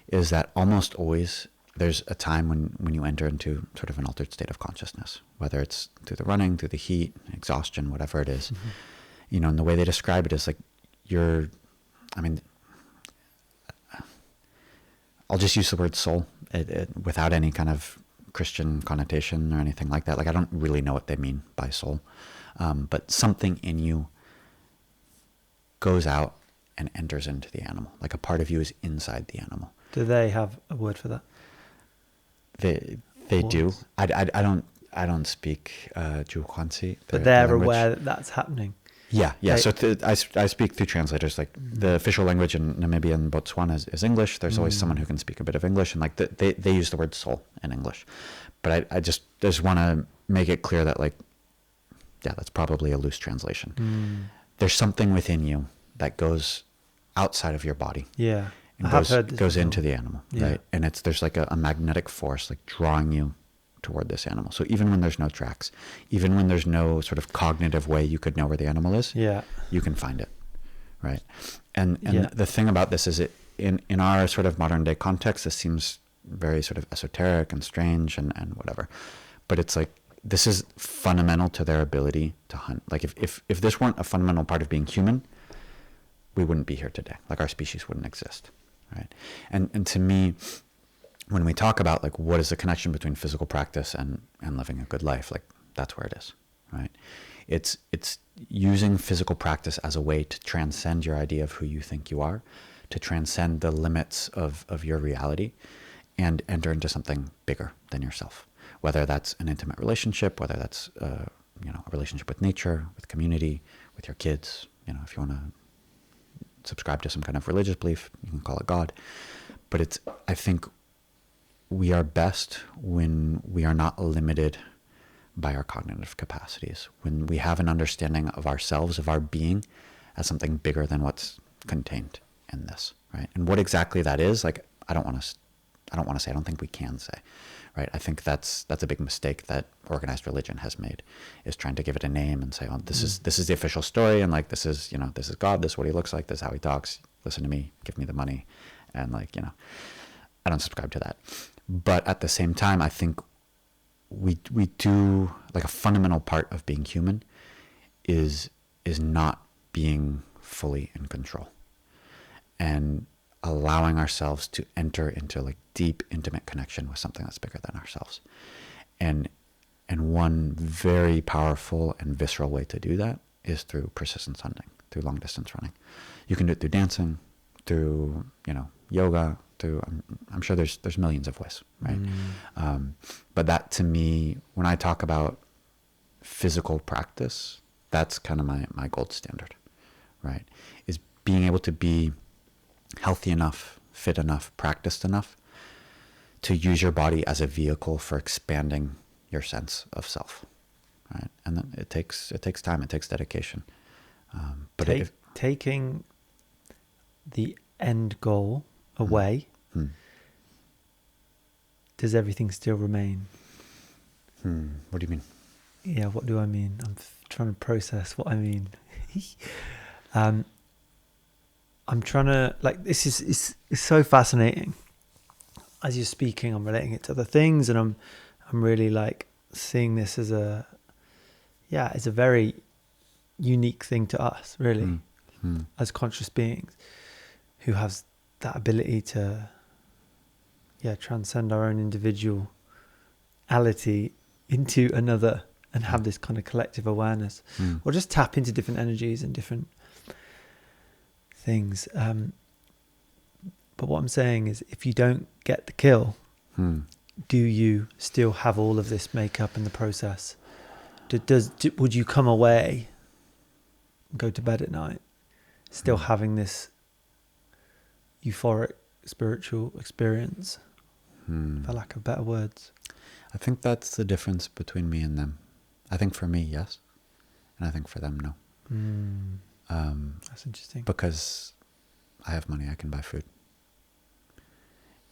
is that almost always there's a time when you enter into sort of an altered state of consciousness, whether it's through the running, through the heat, exhaustion, whatever it is. You know, and the way they describe it is like I'll just use the word soul without any kind of Christian connotation or anything like that. Like, I don't really know what they mean by soul. But something in you goes out and enters into the animal. Like, a part of you is inside the animal. Do they have a word for that? They do. I don't speak Juhuansi. But they're aware that that's happening. Yeah. So I speak through translators. Like, the official language in Namibia and Botswana is English. There's always someone who can speak a bit of English, and like they use the word soul in English. But I just want to make it clear that, like, that's probably a loose translation. There's something within you that goes outside of your body. Yeah. And goes into the animal, right? And there's like a magnetic force like drawing you toward this animal. So even when there's no tracks, even when there's no sort of cognitive way you could know where the animal is, you can find it, right? And the thing about this is, in our sort of modern day context, this seems very sort of esoteric and strange and whatever, but it's like, this is fundamental to their ability to hunt. Like, if this weren't a fundamental part of being human, we wouldn't be here today. Like, our species wouldn't exist, right? And to me, when we talk about like what is the connection between physical practice and living a good life, like, that's where it is, right? It's using physical practice as a way to transcend your idea of who you think you are, to transcend the limits of your reality, and enter into something bigger than yourself. Whether that's an intimate relationship, whether that's a relationship with nature, with community, with your kids. You know, if you want to subscribe to some kind of religious belief, you can call it God. But I think we are best when we are not limited by our cognitive capacities, when we have an understanding of ourselves, of our being, as something bigger than what's contained in this, right? And what exactly that is, like, I don't want to say, I don't think we can say, right? I think that's a big mistake that organized religion has made, is trying to give it a name and say, oh, this is the official story, and like, this is God, this is what he looks like, this is how he talks, listen to me, give me the money. And like, I don't subscribe to that. But at the same time, I think we do, like, a fundamental part of being human is not being fully in control and allowing ourselves to enter into like deep, intimate connection with something that's bigger than ourselves. And one very powerful and visceral way to do that is through persistent hunting, through long distance running. You can do it through dancing, through, yoga, through, I'm sure there's millions of ways, right? But that, to me, when I talk about physical practice, that's kind of my gold standard, right? Is being able to be healthy enough, fit enough, practiced enough to use your body as a vehicle for expanding your sense of self, right? And then it takes time, it takes dedication. But taking the end goal away, does everything still remain? What do you mean? Yeah, what do I mean? I'm trying to process what I mean. I'm trying to, like, this is so fascinating. As you're speaking, I'm relating it to other things, and I'm really like seeing this as a very unique thing to us, really, as conscious beings who has that ability to, transcend our own individuality into another and have this kind of collective awareness, or just tap into different energies and different things. But what I'm saying is, if you don't get the kill, do you still have all of this makeup in the process? Would you come away and go to bed at night still having this euphoric spiritual experience, for lack of better words? I think that's the difference between me and them. I think for me, yes. And I think for them, no. That's interesting. Because I have money, I can buy food.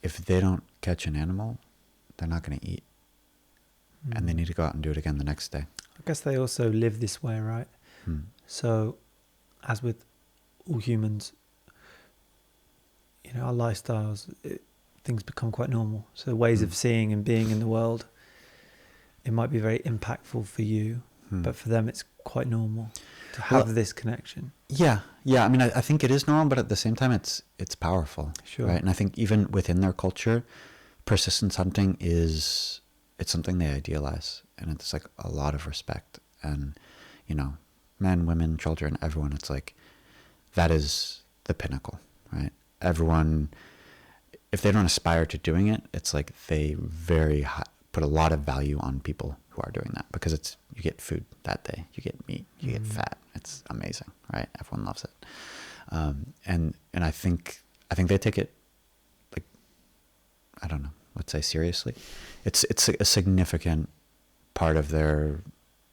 If they don't catch an animal, they're not going to eat. And they need to go out and do it again the next day. I guess they also live this way, right? So, as with all humans, our lifestyles, things become quite normal. So ways of seeing and being in the world, it might be very impactful for you, but for them it's quite normal to have this connection. Yeah. I mean, I think it is normal, but at the same time, it's powerful. Sure. Right? And I think even within their culture, persistent hunting it's something they idealize, and it's like a lot of respect. And, men, women, children, everyone, it's like, that is the pinnacle, right? Everyone, if they don't aspire to doing it, it's like they put a lot of value on people who are doing that, because you get food that day, you get meat, you get fat. It's amazing, right? Everyone loves it. And I think they take it, like, I don't know, let's say seriously. It's a significant part of their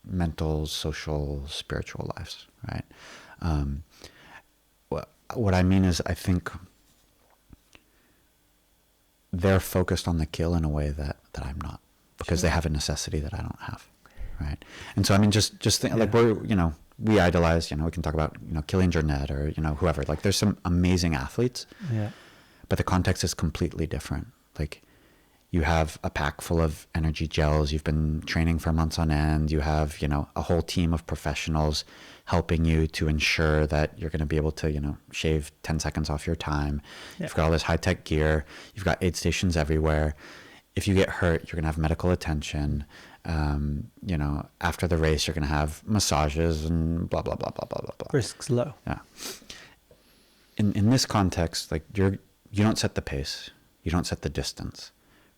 mental, social, spiritual lives, right? What I mean is, I think they're focused on the kill in a way that I'm not, because they have a necessity that I don't have, right? And so, I mean, just think, like, we idolize, we can talk about, Killian Jornet or, whoever. Like, there's some amazing athletes, but the context is completely different. Like, you have a pack full of energy gels. You've been training for months on end. You have, a whole team of professionals helping you to ensure that you're going to be able to, shave 10 seconds off your time. Yeah. You've got all this high-tech gear. You've got aid stations everywhere. If you get hurt, you're going to have medical attention. After the race, you're going to have massages and blah, blah, blah, blah, blah, blah, blah. Risk's low. Yeah. In this context, like, you don't set the pace. You don't set the distance.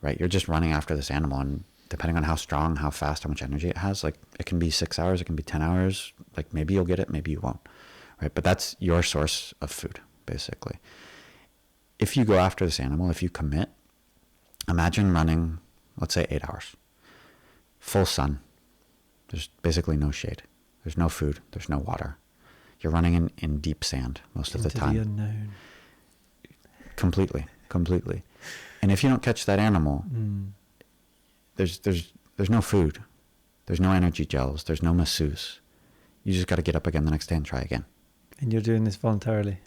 Right, you're just running after this animal, and depending on how strong, how fast, how much energy it has, like, it can be 6 hours, it can be 10 hours. Like, maybe you'll get it, maybe you won't. Right, but that's your source of food, basically. If you go after this animal, if you commit, imagine running, let's say 8 hours, full sun. There's basically no shade. There's no food. There's no water. You're running in deep sand most of the time. Into the unknown. Completely. And if you don't catch that animal, there's no food, there's no energy gels, there's no masseuse. You just got to get up again the next day and try again. And you're doing this voluntarily.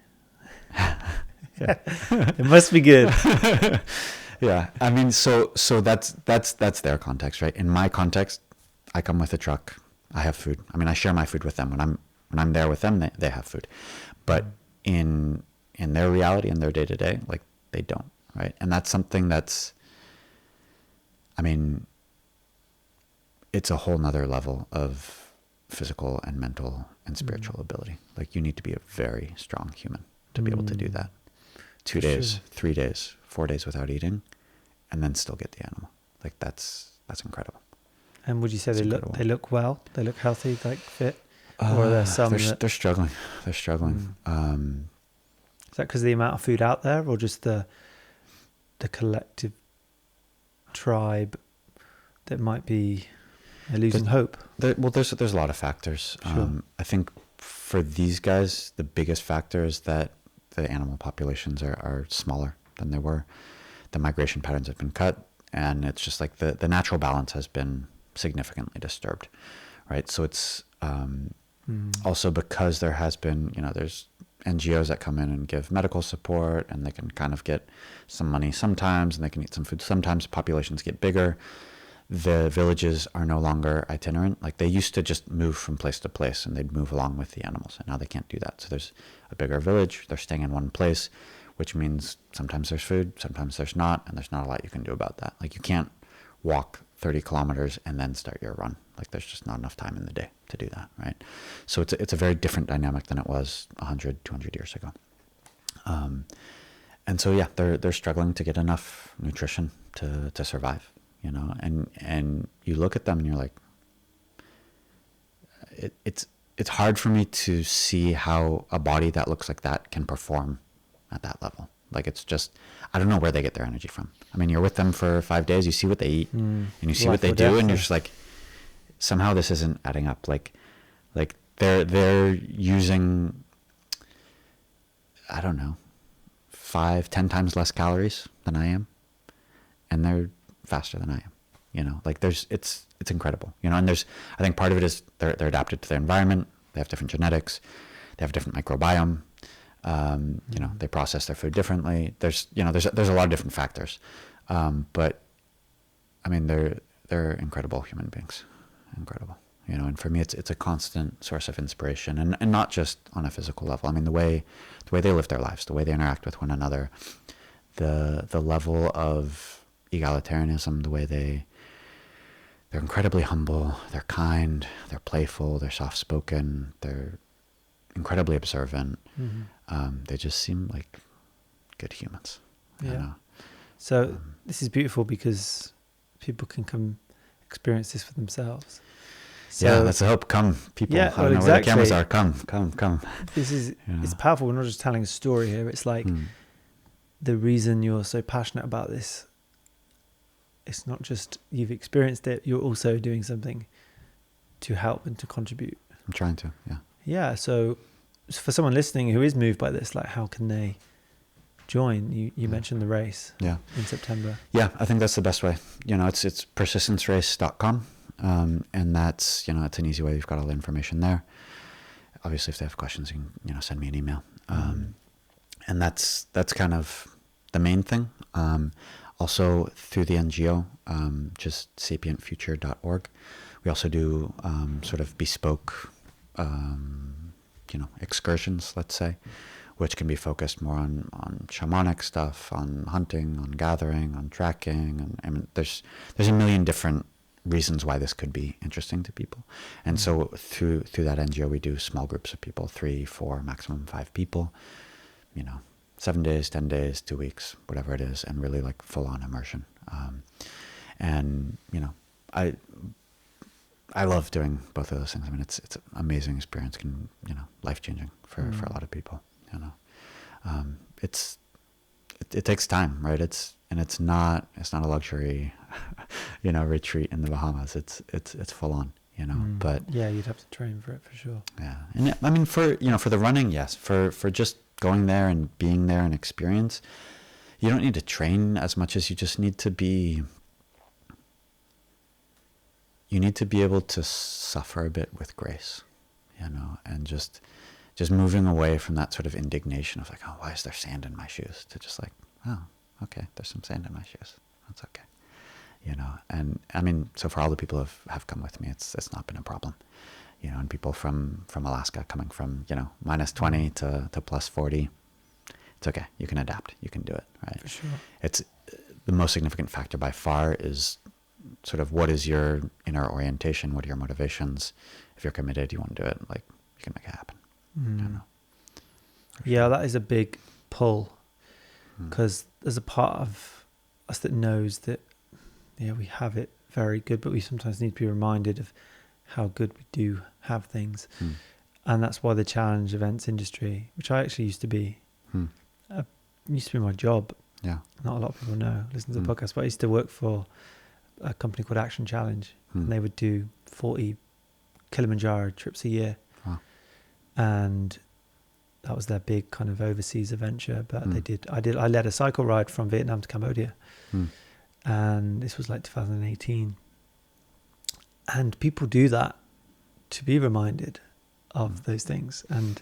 It must be good. Yeah, I mean, so that's their context, right? In my context, I come with a truck. I have food. I mean, I share my food with them. When I'm there with them, they have food. But in their reality, in their day to day, like, they don't. Right. And that's something that's, I mean, it's a whole nother level of physical and mental and spiritual ability. Like, you need to be a very strong human to be able to do that. 2 days, 3 days, 4 days without eating, and then still get the animal. Like, that's incredible. And would you say they look well? They look healthy, like fit? Or are there some they're struggling. They're struggling. Is that because of the amount of food out there, or just the collective tribe that might be losing hope? There's a lot of factors. Sure. I think for these guys, the biggest factor is that the animal populations are smaller than they were. The migration patterns have been cut, and it's just like the natural balance has been significantly disturbed, right? So it's also because there has been, there's NGOs that come in and give medical support, and they can kind of get some money sometimes, and they can eat some food sometimes. Populations get bigger. The villages are no longer itinerant. Like they used to just move from place to place and they'd move along with the animals, and now they can't do that. So there's a bigger village, they're staying in one place, which means sometimes there's food, sometimes there's not, and there's not a lot you can do about that. Like you can't walk 30 kilometers and then start your run. Like there's just not enough time in the day to do that, right? So it's a very different dynamic than it was 100, 200 years ago. And so, yeah, they're struggling to get enough nutrition to survive, you know, and you look at them and you're like, it's hard for me to see how a body that looks like that can perform at that level. Like it's just, I don't know where they get their energy from. I mean, you're with them for 5 days, you see what they eat and you see what they do, and you're just like, somehow this isn't adding up. Like they're using, I don't know, 5-10 times less calories than I am, and they're faster than I am. You know, like it's incredible. You know, and I think part of it is they're adapted to their environment. They have different genetics. They have a different microbiome. You know, they process their food differently. There's a lot of different factors, but I mean, they're incredible human beings, incredible. You know, and for me, it's a constant source of inspiration, and not just on a physical level. I mean, the way they live their lives, the way they interact with one another, the level of egalitarianism, the way they're incredibly humble, they're kind, they're playful, they're soft-spoken, they're incredibly observant. They just seem like good humans. Yeah. You know? So this is beautiful because people can come experience this for themselves. So, yeah, let's hope. Come, people. Yeah, I don't know where the cameras are. Come. This is Yeah. It's powerful. We're not just telling a story here. It's like the reason you're so passionate about this. It's not just you've experienced it. You're also doing something to help and to contribute. I'm trying to. Yeah. Yeah. So for someone listening who is moved by this, like, how can they join? You mentioned the race. Yeah. In September. Yeah, I think that's the best way. You know, it's persistencerace.com. And that's, you know, it's an easy way. You've got all the information there. Obviously, if they have questions, you can, you know, send me an email. And that's kind of the main thing. Also through the NGO, just sapientfuture.org. We also do sort of bespoke, you know, excursions, let's say, which can be focused more on shamanic stuff, on hunting, on gathering, on tracking. And I mean, there's a million different reasons why this could be interesting to people. And so through that NGO, we do small groups of people, 3, 4, maximum 5 people, you know, 7 days, 10 days, 2 weeks, whatever it is, and really like full on immersion. And, you know, I love doing both of those things. I mean, it's an amazing experience, can, you know, life-changing for a lot of people, you know. It takes time, right? It's not a luxury, you know, retreat in the Bahamas. It's full on, you know. But yeah, you'd have to train for it for sure. Yeah, and I mean, for the running, yes. For just going there and being there and experience, you don't need to train as much as you just need to be. You need to be able to suffer a bit with grace, you know, and just moving away from that sort of indignation of like, oh, why is there sand in my shoes? To just like, oh, okay, there's some sand in my shoes. That's okay. You know, and I mean, so for all the people who have come with me, it's not been a problem. You know, and people from Alaska coming from, you know, -20 to +40, it's okay. You can adapt. You can do it, right? For sure. It's the most significant factor by far is sort of what is your inner orientation? What are your motivations? If you're committed, you want to do it, like, you can make it happen. I don't know. Yeah, that is a big pull, because there's a part of us that knows that, yeah, we have it very good, but we sometimes need to be reminded of how good we do have things. And that's why the challenge events industry, which I actually used to be, used to be my job. Yeah. Not a lot of people know, listen to the podcast, but I used to work for a company called Action Challenge, and they would do 40 Kilimanjaro trips a year. Wow. And that was their big kind of overseas adventure. But I led a cycle ride from Vietnam to Cambodia. And this was like 2018. And people do that to be reminded of those things and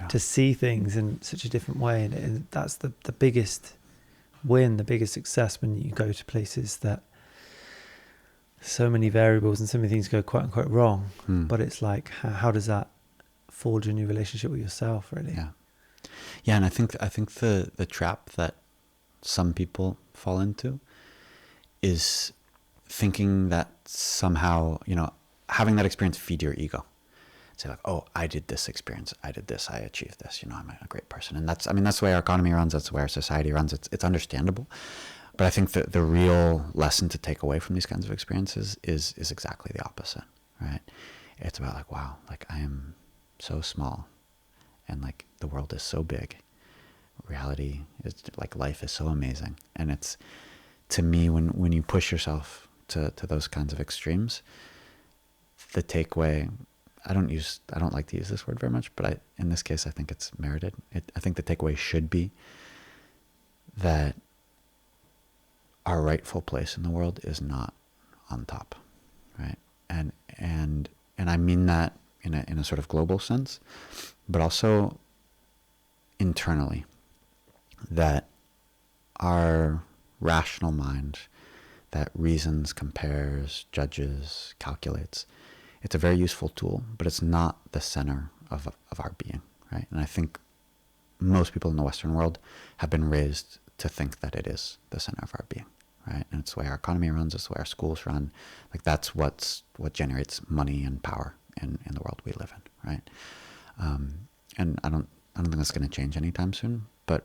to see things in such a different way. And that's the biggest win, the biggest success, when you go to places that so many variables and so many things go quote unquote wrong. But it's like, how does that forge a new relationship with yourself, really? Yeah, and I think the trap that some people fall into is thinking that somehow, having that experience feed your ego. Say like, oh, I did this experience, I did this, I achieved this, I'm a great person. And that's the way our economy runs, that's the way our society runs. It's understandable. But I think that the real lesson to take away from these kinds of experiences is exactly the opposite, right? It's about like, wow, like I am so small and like the world is so big. Reality is like, life is so amazing. And it's, to me, when you push yourself to those kinds of extremes, the takeaway, I don't like to use this word very much, but in this case, I think it's merited. I think the takeaway should be that our rightful place in the world is not on top, right? And I mean that in a sort of global sense, but also internally, that our rational mind that reasons, compares, judges, calculates, it's a very useful tool, but it's not the center of our being, right? And I think most people in the Western world have been raised to think that it is the center of our being, right? And it's the way our economy runs, it's the way our schools run. Like that's what generates money and power in the world we live in, right? And I don't think that's going to change anytime soon. But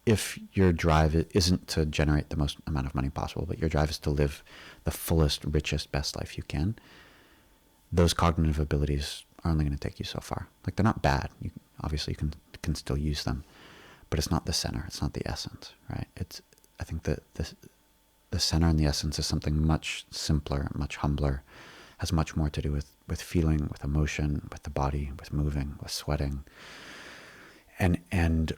if your drive isn't to generate the most amount of money possible, but your drive is to live the fullest, richest, best life you can, those cognitive abilities are only going to take you so far. Like they're not bad. Obviously you can still use them, but it's not the center. It's not the essence, right? I think that the center and the essence is something much simpler, much humbler, has much more to do with feeling, with emotion, with the body, with moving, with sweating. And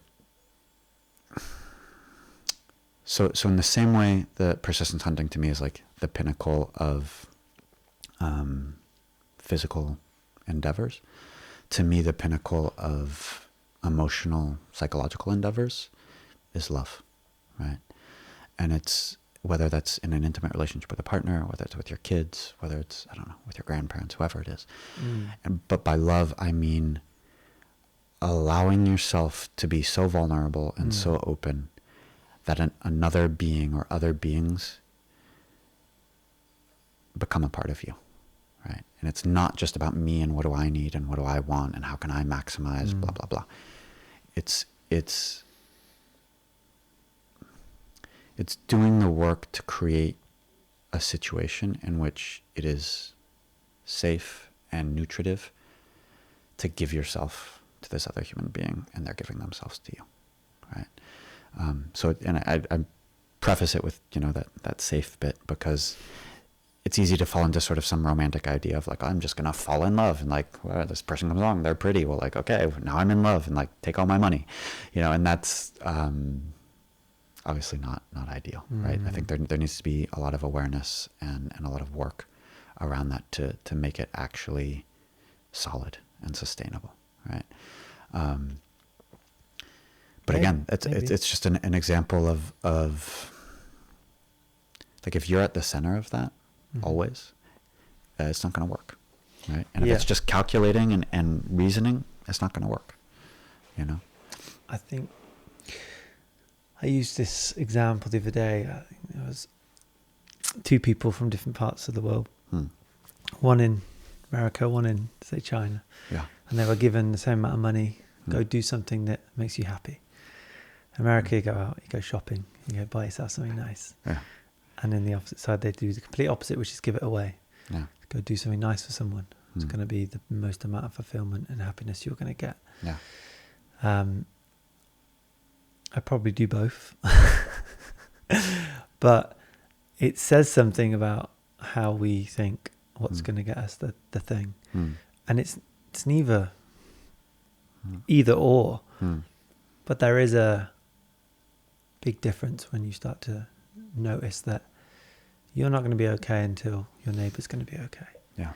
so in the same way, the persistent hunting to me is like the pinnacle of physical endeavors. To me, the pinnacle of emotional, psychological endeavors is love, right? And it's, whether that's in an intimate relationship with a partner, whether it's with your kids, whether it's, I don't know, with your grandparents, whoever it is. But by love, I mean allowing yourself to be so vulnerable and so open that another being or other beings become a part of you, right? And it's not just about me and what do I need and what do I want and how can I maximize, blah, blah, blah. It's doing the work to create a situation in which it is safe and nutritive to give yourself to this other human being and they're giving themselves to you, right? I preface it with, that safe bit, because it's easy to fall into sort of some romantic idea of like, oh, I'm just going to fall in love and like, well, this person comes along, they're pretty. Well, like, okay, now I'm in love and like take all my money, and that's obviously not ideal, right? I think there needs to be a lot of awareness and a lot of work around that to make it actually solid and sustainable, right? But again, it's just an example of like, if you're at the center of that always, it's not going to work, right? And if it's just calculating and reasoning, it's not going to work, I think I used this example the other day. I think there was two people from different parts of the world, one in America, one in, say, China, and they were given the same amount of money, go do something that makes you happy. America, you go out, you go shopping, you go buy yourself something nice. Yeah. And in the opposite side, they do the complete opposite, which is give it away. Yeah. Go do something nice for someone. It's going to be the most amount of fulfillment and happiness you're going to get. Yeah. I probably do both. But it says something about how we think what's going to get us the thing. And it's neither either or. But there is a big difference when you start to notice that you're not going to be okay until your neighbour's going to be okay. Yeah.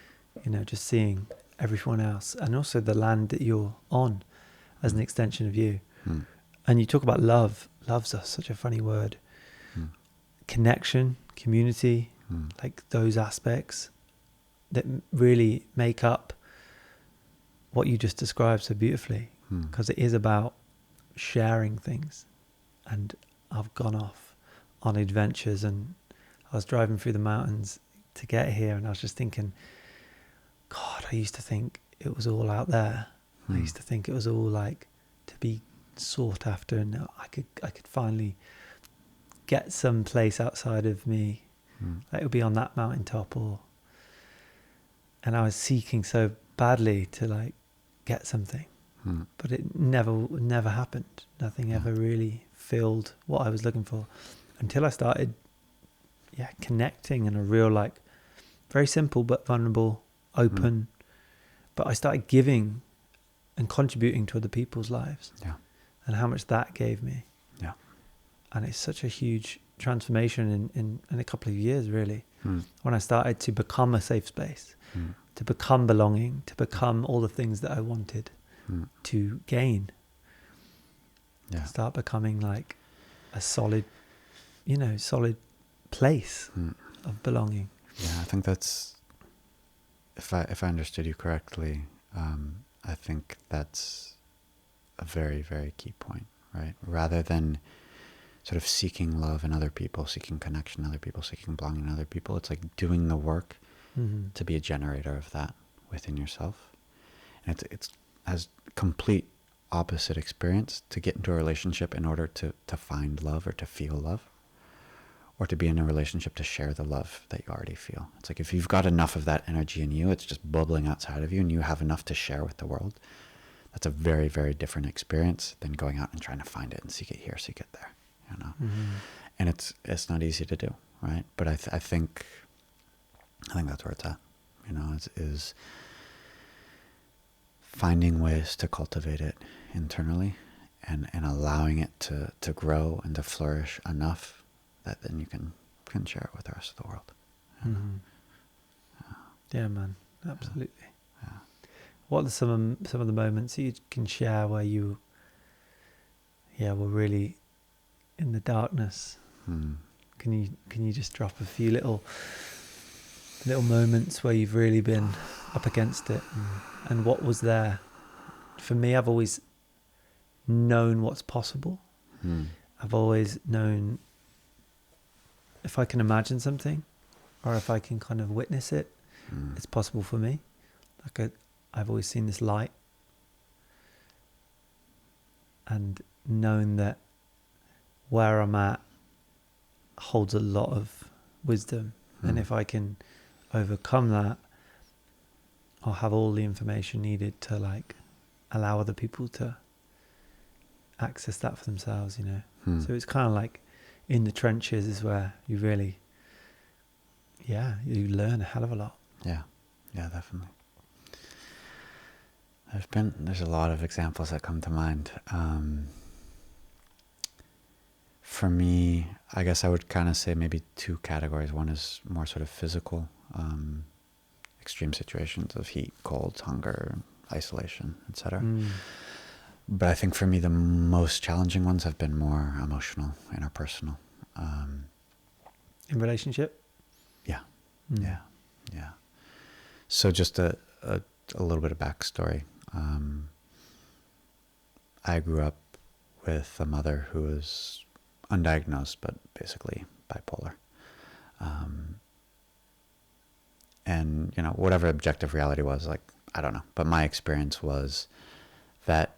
Just seeing everyone else, and also the land that you're on as an extension of you. And you talk about love. Love's such a funny word. Connection, community, like those aspects that really make up what you just described so beautifully, because it is about sharing things. And I've gone off on adventures, and I was driving through the mountains to get here, and I was just thinking, God, I used to think it was all out there. I used to think it was all like to be sought after, and I could finally get some place outside of me, like it would be on that mountaintop, and I was seeking so badly to like get something, but it never happened. Nothing ever really filled what I was looking for until I started connecting in a real, like, very simple but vulnerable, open, but I started giving and contributing to other people's lives, and how much that gave me. And it's such a huge transformation in a couple of years, really, when I started to become a safe space, to become belonging, to become all the things that I wanted to gain. Start becoming like a solid place of belonging. I think that's, if I understood you correctly, I think that's a very, very key point, right? Rather than sort of seeking love in other people, seeking connection in other people, seeking belonging in other people, it's like doing the work to be a generator of that within yourself. And it's as complete opposite experience to get into a relationship in order to find love or to feel love, or to be in a relationship to share the love that you already feel. It's like if you've got enough of that energy in you, it's just bubbling outside of you, and you have enough to share with the world. That's a very, very different experience than going out and trying to find it and seek it here, seek it there, you know. And it's not easy to do, right? But I think that's where it's at, you know. Is finding ways to cultivate it internally and allowing it to grow and to flourish enough that then you can share it with the rest of the world. You know? Yeah, man, absolutely. What are some of the moments you can share where you were really in the darkness? Can you just drop a few little moments where you've really been up against it, and what was there? For me, I've always known what's possible. I've always known if I can imagine something, or if I can kind of witness it, it's possible for me. Like I've always seen this light, and known that where I'm at holds a lot of wisdom, and if I can overcome that, I'll have all the information needed to like allow other people to access that for themselves, you know. So it's kind of like in the trenches is where you really you learn a hell of a lot. Yeah, definitely. There's a lot of examples that come to mind. For me, I guess I would kind of say maybe two categories. One is more sort of physical, extreme situations of heat, cold, hunger, isolation, etc. But I think for me, the most challenging ones have been more emotional, interpersonal. In relationship? Yeah. So just a little bit of backstory. I grew up with a mother who was undiagnosed, but basically bipolar. And, you know, whatever objective reality was, like, I don't know. But my experience was that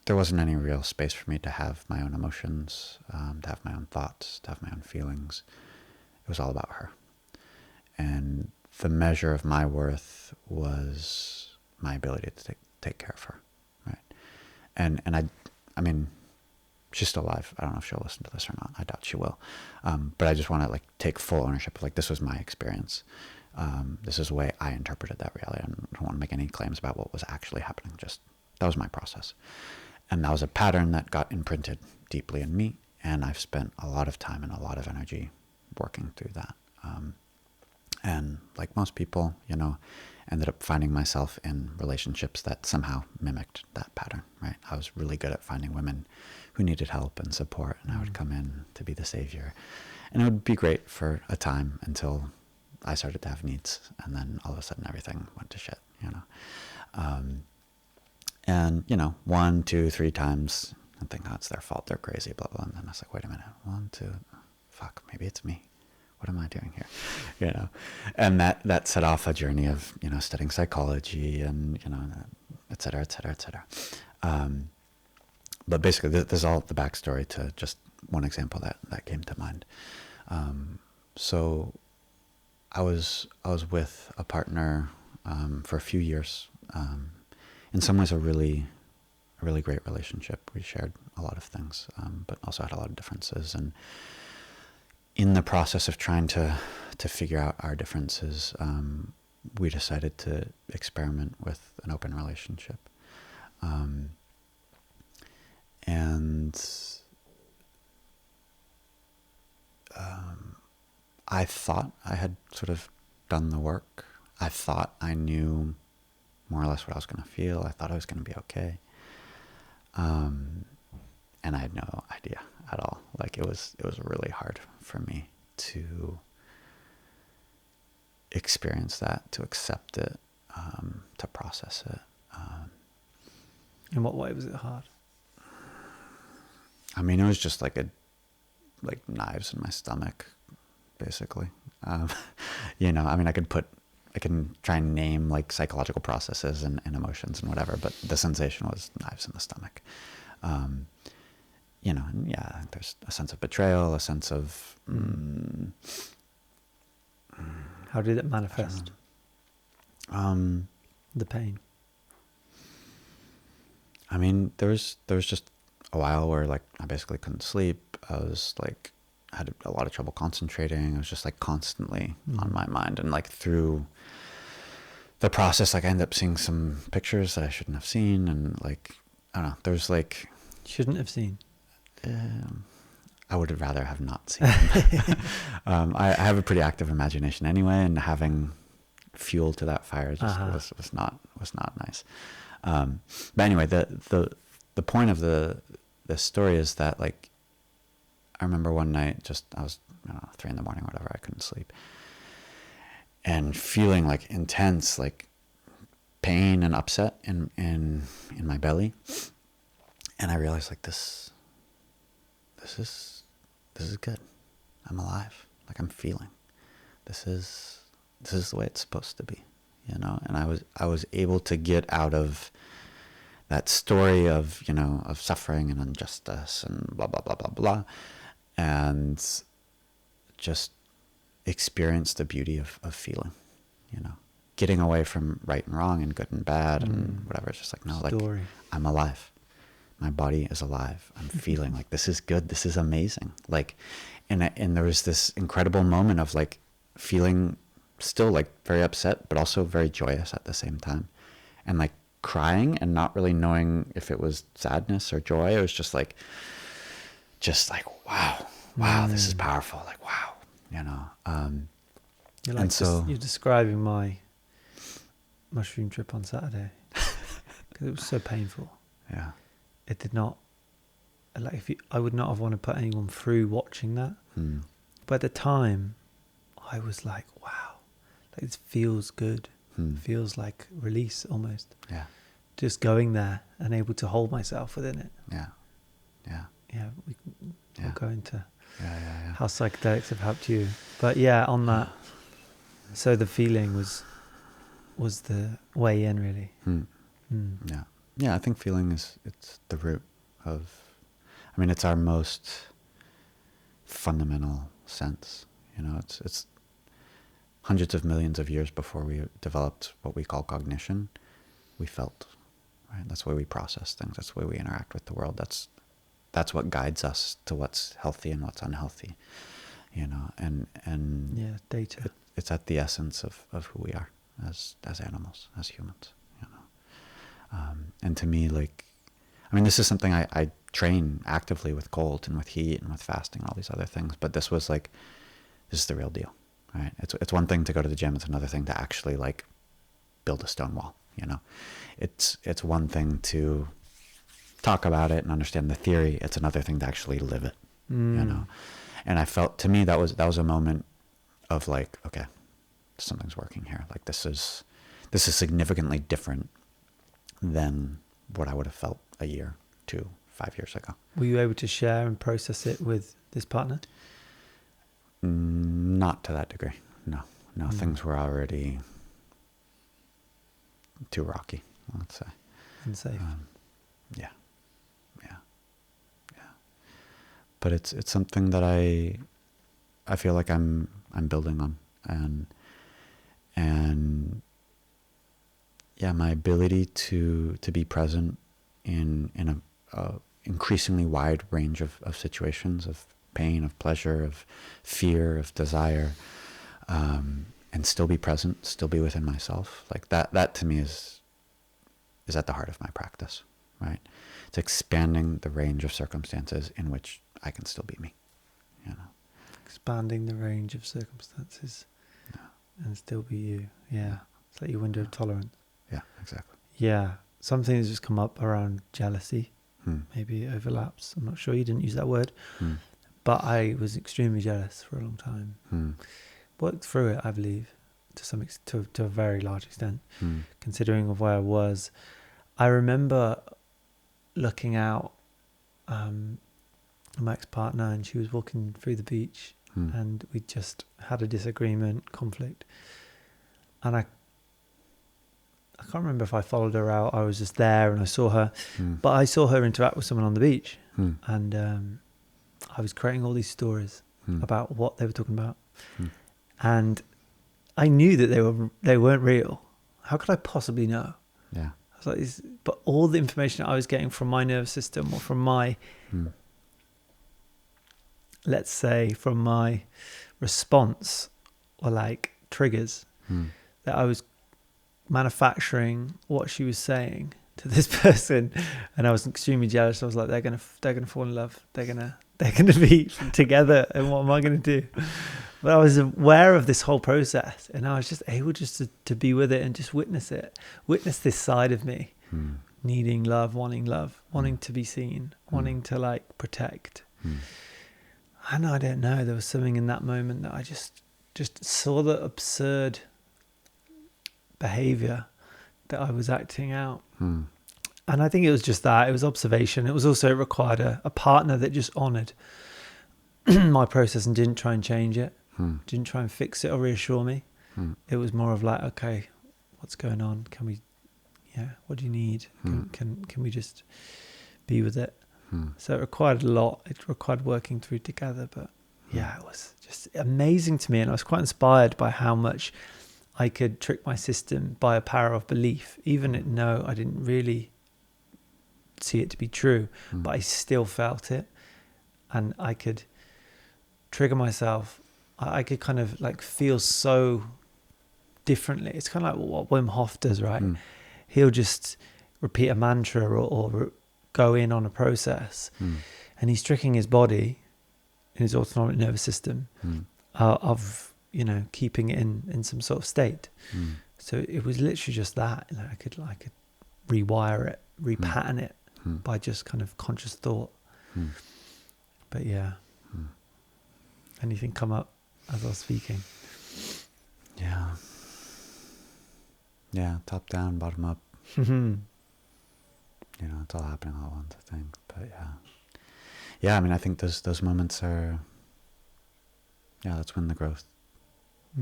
there wasn't any real space for me to have my own emotions, to have my own thoughts, to have my own feelings. It was all about her. And the measure of my worth was my ability to take care of her, right? And I mean, she's still alive. I don't know if she'll listen to this or not. I doubt she will. But I just want to like take full ownership of like, this was my experience. This is the way I interpreted that reality. I don't want to make any claims about what was actually happening. Just that was my process. And that was a pattern that got imprinted deeply in me. And I've spent a lot of time and a lot of energy working through that. And like most people, ended up finding myself in relationships that somehow mimicked that pattern, right? I was really good at finding women who needed help and support, and I would come in to be the savior. And it would be great for a time until I started to have needs, and then all of a sudden everything went to shit, And, 1, 2, 3 times, I think, oh, it's their fault, they're crazy, blah, blah. And then I was like, wait a minute, 1, 2, fuck, maybe it's me. What am I doing here? And that set off a journey of, studying psychology and, et cetera, et cetera, et cetera. But basically, this is all the backstory to just one example that came to mind. So I was with a partner for a few years. In some ways, a really great relationship. We shared a lot of things, but also had a lot of differences. And in the process of trying to figure out our differences, we decided to experiment with an open relationship. And I thought I had sort of done the work. I thought I knew more or less what I was going to feel. I thought I was going to be okay. And I had no idea at all. Like it was really hard for me to experience that, to accept it, to process it. In what way was it hard? I mean, it was just like knives in my stomach, basically. I mean, I can try and name like psychological processes and emotions and whatever, but the sensation was knives in the stomach. And yeah, there's a sense of betrayal, a sense of... How did it manifest? The pain? I mean, there was just a while where like I basically couldn't sleep. I was like, had a lot of trouble concentrating. I was just like constantly on my mind. And like through the process, like I ended up seeing some pictures that I shouldn't have seen. And like, I don't know, there's like... Shouldn't have seen? I would rather have not seen them. I have a pretty active imagination anyway, and having fuel to that fire just was not nice. But anyway, the point of the story is that like I remember one night, just I was 3 a.m, whatever, I couldn't sleep, and feeling like intense like pain and upset in my belly, and I realized like this is good. I'm alive. Like I'm feeling. This is the way it's supposed to be, And I was able to get out of that story of, of suffering and injustice and blah, blah, blah, blah, blah, and just experience the beauty of feeling, getting away from right and wrong and good and bad and whatever. It's just like, no, Story. like I'm alive. My body is alive. I'm feeling like this is good. This is amazing. Like, and there was this incredible moment of like feeling still like very upset, but also very joyous at the same time, and like crying and not really knowing if it was sadness or joy. It was just like, wow, this is powerful. Like, wow, You're like, and so you're describing my mushroom trip on Saturday because it was so painful. Yeah. It did not, like, I would not have wanted to put anyone through watching that. But at the time, I was like, wow, like this feels good. Feels like release almost. Yeah. Just going there and able to hold myself within it. Yeah. Yeah. Yeah. We'll go into Yeah. how psychedelics have helped you. But yeah, on that, so the feeling was the way in, really. Yeah. Yeah, I think feeling it's the root of, I mean, it's our most fundamental sense. It's hundreds of millions of years before we developed what we call cognition. We felt, right? That's the way we process things. That's the way we interact with the world. That's what guides us to what's healthy and what's unhealthy, and Yeah, data. It's at the essence of who we are as animals, as humans. And to me, like, I mean, this is something I train actively with cold and with heat and with fasting and all these other things. But this was like, this is the real deal. right? It's one thing to go to the gym. It's another thing to actually like build a stone wall, you know? It's one thing to talk about it and understand the theory. It's another thing to actually live it, you know? And I felt, to me, that was a moment of like, okay, something's working here. Like this is significantly different than what I would have felt a year, 2, 5 years ago. Were you able to share and process it with this partner? Not to that degree. No. Things were already too rocky, let's say. Unsafe. Yeah. But it's something that I feel like I'm building on, and yeah, my ability to be present in a increasingly wide range of situations, of pain, of pleasure, of fear, of desire, and still be present, still be within myself. Like that to me is at the heart of my practice, right? It's expanding the range of circumstances in which I can still be me, you know. Expanding the range of circumstances and still be you. Yeah. It's like your window of tolerance. Yeah, exactly. Yeah. Something has just come up around jealousy. Maybe it overlaps. I'm not sure. You didn't use that word. But I was extremely jealous for a long time. Worked through it, I believe, to a very large extent, considering of where I was. I remember looking out my ex-partner, and she was walking through the beach, and we just had a disagreement, conflict, and I can't remember if I followed her out. I was just there and I saw her, but I saw her interact with someone on the beach, and I was creating all these stories about what they were talking about, and I knew that they weren't real. How could I possibly know? Yeah. I was like, but all the information I was getting from my nervous system, or from my let's say from my response, or like triggers, that I was manufacturing what she was saying to this person, and I was extremely jealous. I was like, they're gonna fall in love. They're gonna be together, and what am I gonna do? But I was aware of this whole process, and I was just able to be with it and just witness this side of me, needing love, wanting to be seen, wanting to like protect. And I don't know, there was something in that moment that I just saw the absurd behavior that I was acting out. And I think it was just that. It was observation. It was also, it required a partner that just honoured my process and didn't try and change it, didn't try and fix it or reassure me. It was more of like, okay, what's going on? Can we, what do you need? Can we just be with it? So it required a lot. It required working through together. But yeah, it was just amazing to me. And I was quite inspired by how much I could trick my system by a power of belief. Even though I didn't really see it to be true, but I still felt it. And I could trigger myself. I could kind of like feel so differently. It's kind of like what Wim Hof does, right? He'll just repeat a mantra or go in on a process, and he's tricking his body in his autonomic nervous system of keeping it in some sort of state. So it was literally just that. Like I could rewire it, repattern it by just kind of conscious thought. But yeah, anything come up as I was speaking? Yeah, top down, bottom up. It's all happening all at once, I think. But yeah. I mean, I think those moments are. Yeah, that's when the growth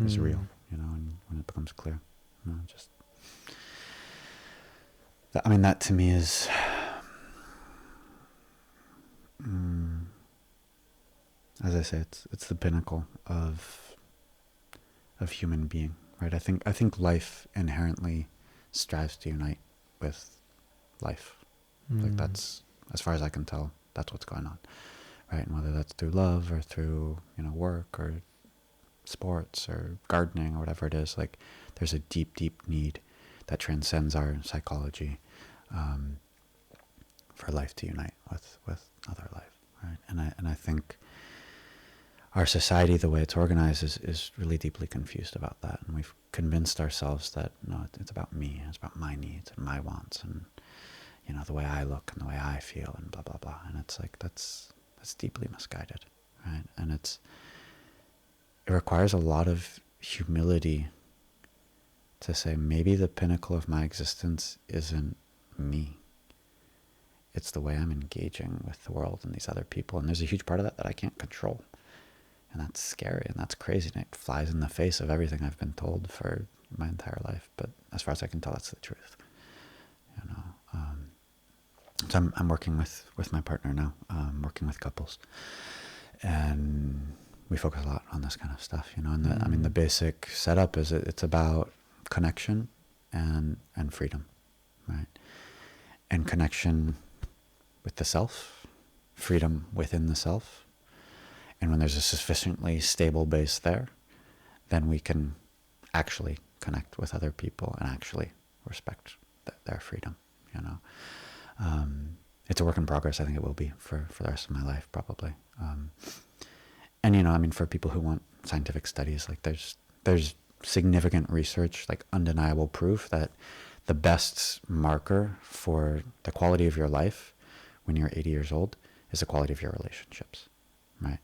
is real. And when it becomes clear. Just. That to me is. As I say, it's the pinnacle of human being, right? I think life inherently strives to unite with life. Like that's, as far as I can tell, that's what's going on, right? And whether that's through love or through work or sports or gardening or whatever it is, like there's a deep need that transcends our psychology for life to unite with other life, right? And I think our society, the way it's organized, is really deeply confused about that. And we've convinced ourselves that, no, it's about me, it's about my needs and my wants and, you know, the way I look and the way I feel and blah, blah, blah. And it's like, that's deeply misguided, right? And it requires a lot of humility to say, maybe the pinnacle of my existence isn't me. It's the way I'm engaging with the world and these other people. And there's a huge part of that I can't control. And that's scary and that's crazy. And it flies in the face of everything I've been told for my entire life. But as far as I can tell, that's the truth. You know. So I'm working with my partner now, working with couples. And we focus a lot on this kind of stuff, you know. And I mean, the basic setup is it's about connection and freedom, right? And connection with the self, freedom within the self. And when there's a sufficiently stable base there, then we can actually connect with other people and actually respect their freedom, you know. It's a work in progress. I think it will be for the rest of my life, probably. And, you know, I mean, for people who want scientific studies, like there's significant research, like undeniable proof that the best marker for the quality of your life when you're 80 years old is the quality of your relationships, right?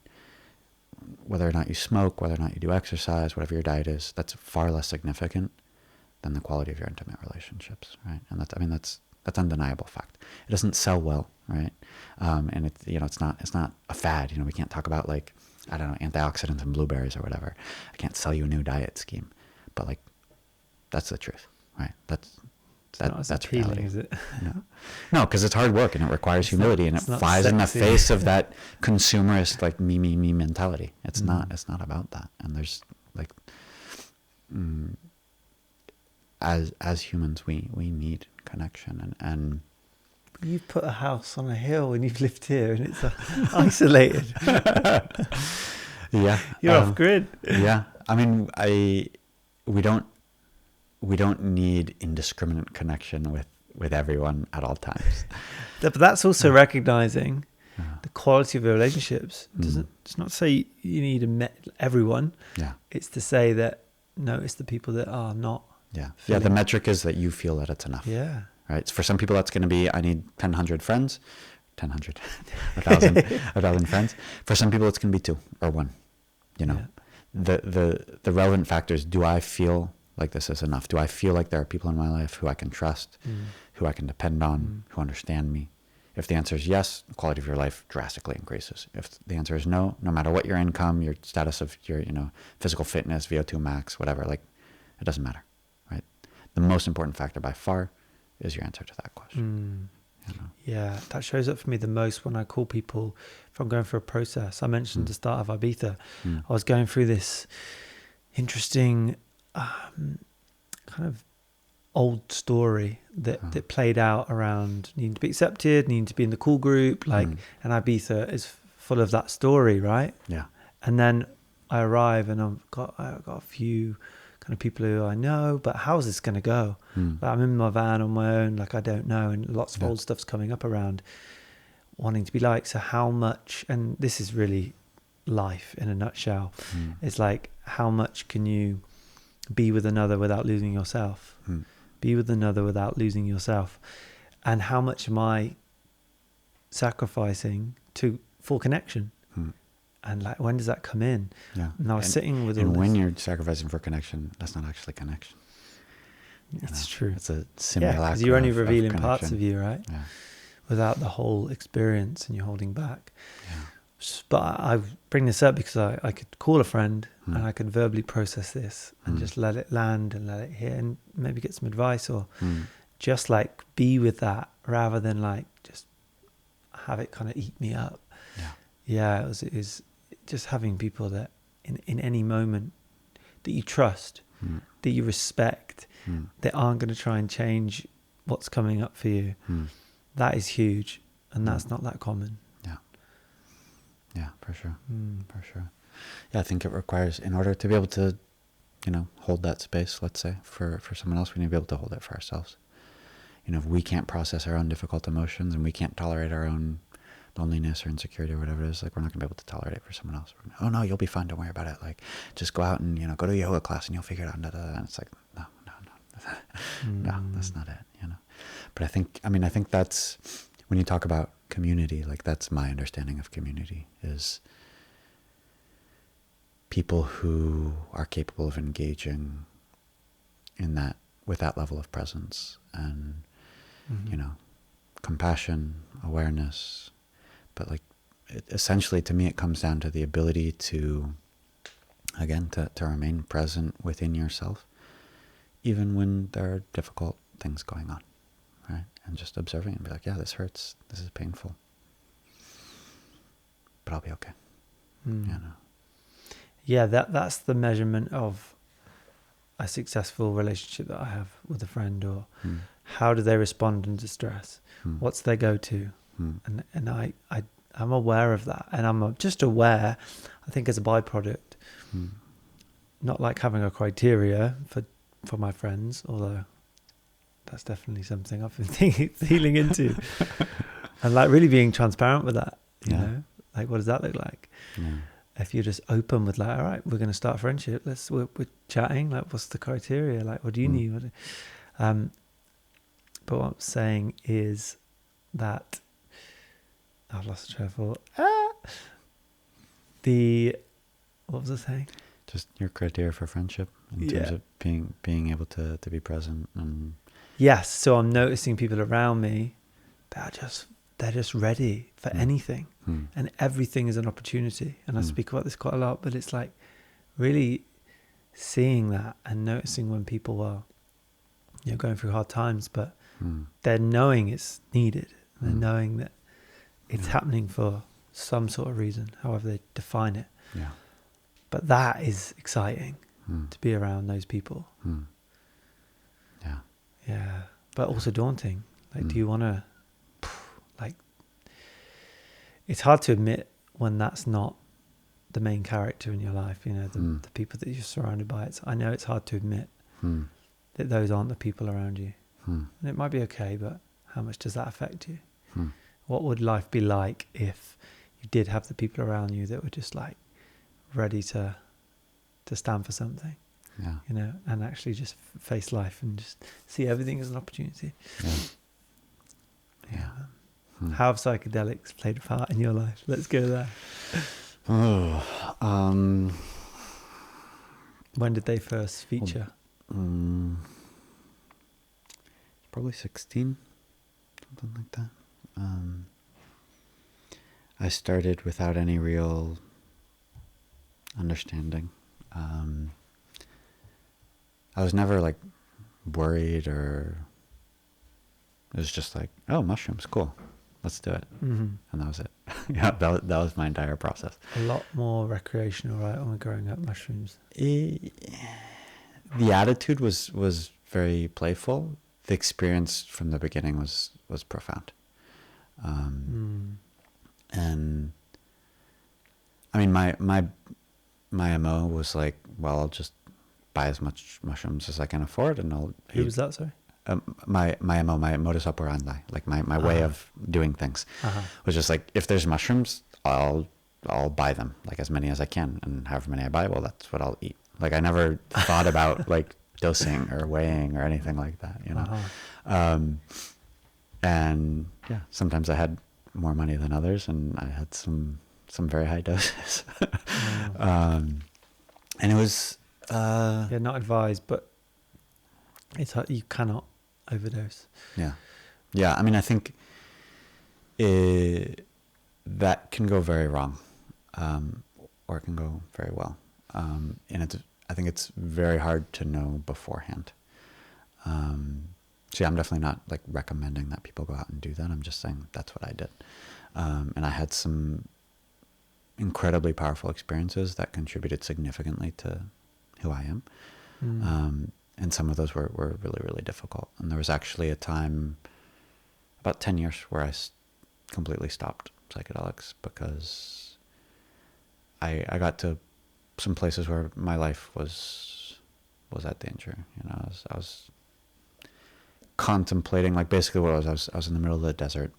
Whether or not you smoke, whether or not you do exercise, whatever your diet is, that's far less significant than the quality of your intimate relationships, right? And that's undeniable fact. It doesn't sell well, right? And it's, you know, it's not a fad. You know, we can't talk about, like, I don't know, antioxidants and blueberries or whatever. I can't sell you a new diet scheme, but, like, that's the truth, right? That's appealing, reality. is it? No, because it's hard work and it requires humility and it flies in the face of that consumerist, like, me mentality. It's not about that. And there's, like, as humans, we need connection and You've put a house on a hill and you've lived here and it's isolated. Yeah, you're off grid. Yeah, I mean, we don't need indiscriminate connection with everyone at all times. But that's also recognizing the quality of your relationships. It's not to say you need to met everyone. Yeah, it's to say that notice the people that are not. Yeah. The metric is that you feel that it's enough. Yeah. Right. So for some people, that's going to be, I need 1,000 friends. 1,000 friends. For some people, it's going to be 2 or 1. You know, the relevant factor is, do I feel like this is enough? Do I feel like there are people in my life who I can trust, who I can depend on, who understand me? If the answer is yes, the quality of your life drastically increases. If the answer is no, no matter what your income, your status of your, you know, physical fitness, VO2 max, whatever, like, it doesn't matter, right? The most important factor by far is your answer to that question. You know? Yeah, that shows up for me the most when I call people if I'm going through a process. I mentioned the start of Ibiza. I was going through this interesting kind of old story that played out around needing to be accepted, needing to be in the cool group, like, and Ibiza is full of that story, right? Yeah. And then I arrive and I've got a few kind of people who I know, but how's this going to go? Like, I'm in my van on my own, like, I don't know, and lots of old stuff's coming up around wanting to be like, so how much, and this is really life in a nutshell, it's like, how much can you be with another without losing yourself? Be with another without losing yourself. And how much am I sacrificing for connection? And, like, when does that come in? Yeah. And I was sitting with all and this. when you're sacrificing for connection, that's not actually connection. It's true. It's a simulacrum. Because you're only of revealing connection. parts of you, right? Yeah. Without the whole experience, and you're holding back. Yeah. But I bring this up because I could call a friend and I could verbally process this and just let it land and let it hit and maybe get some advice or just, like, be with that rather than, like, just have it kind of eat me up. Yeah, it was just having people that in any moment that you trust, that you respect, that aren't going to try and change what's coming up for you. That is huge, and that's not that common. Yeah, for sure. For sure. Yeah, I think it requires, in order to be able to, you know, hold that space, let's say, for someone else, we need to be able to hold it for ourselves. You know, if we can't process our own difficult emotions and we can't tolerate our own loneliness or insecurity or whatever it is, like we're not gonna be able to tolerate it for someone else. Oh no, you'll be fine, don't worry about it, like just go out and, you know, go to a yoga class and you'll figure it out. And it's like, no, no, that's not it, you know. But I think that's, when you talk about community, like that's my understanding of community, is people who are capable of engaging in that, with that level of presence and, you know, compassion, awareness. But like, essentially to me, it comes down to the ability to, again, to remain present within yourself, even when there are difficult things going on, right? And just observing and be like, yeah, this hurts, this is painful, but I'll be okay. You know? Yeah, that's the measurement of a successful relationship that I have with a friend, or how do they respond under stress? What's their go-to? And I'm aware of that, and I'm just aware, I think, as a byproduct, not like having a criteria for my friends, although that's definitely something I've been feeling into, and like really being transparent with that, you know, like what does that look like? If you're just open with like, all right, we're going to start a friendship, we're chatting, like what's the criteria, like what do you need? But what I'm saying is that I've lost train of thought. What was I saying? Just your criteria for friendship in terms of being able to be present. And yes, so I'm noticing people around me that they're just ready for anything, and everything is an opportunity. And I speak about this quite a lot, but it's like really seeing that and noticing when people are, you know, going through hard times, but they're knowing it's needed. They're knowing that it's happening for some sort of reason, however they define it. Yeah. But that is exciting to be around those people. Yeah. Yeah. But also daunting. Like, do you want to, like, it's hard to admit when that's not the main character in your life, you know, the people that you're surrounded by. I know it's hard to admit that those aren't the people around you. And it might be okay, but how much does that affect you? What would life be like if you did have the people around you that were just like ready to stand for something, you know, and actually just face life and just see everything as an opportunity? How have psychedelics played a part in your life? Let's go there. When did they first feature? Probably 16, something like that. I started without any real understanding. I was never like worried, or it was just like, oh, mushrooms, cool, let's do it. And that was it. That was my entire process. A lot more recreational, right, when we're growing up, mushrooms. The attitude was very playful. The experience from the beginning was profound. And I mean, my MO was like, well, I'll just buy as much mushrooms as I can afford, and I'll eat. Who was that, sorry? My MO, my modus operandi, like my way of doing things, was just like, if there's mushrooms, I'll buy them, like as many as I can, and however many I buy, well, that's what I'll eat. Like I never thought about like dosing or weighing or anything like that, you know. And yeah, sometimes I had more money than others, and I had some very high doses. And it was not advised, but it's you cannot overdose. Yeah. I mean, I think that can go very wrong, or it can go very well. And I think it's very hard to know beforehand. So yeah, I'm definitely not like recommending that people go out and do that. I'm just saying that's what I did. And I had some incredibly powerful experiences that contributed significantly to who I am. And some of those were really, really difficult. And there was actually a time, about 10 years, where I completely stopped psychedelics because I got to some places where my life was at danger. You know, I was contemplating, like basically what I was in the middle of the desert,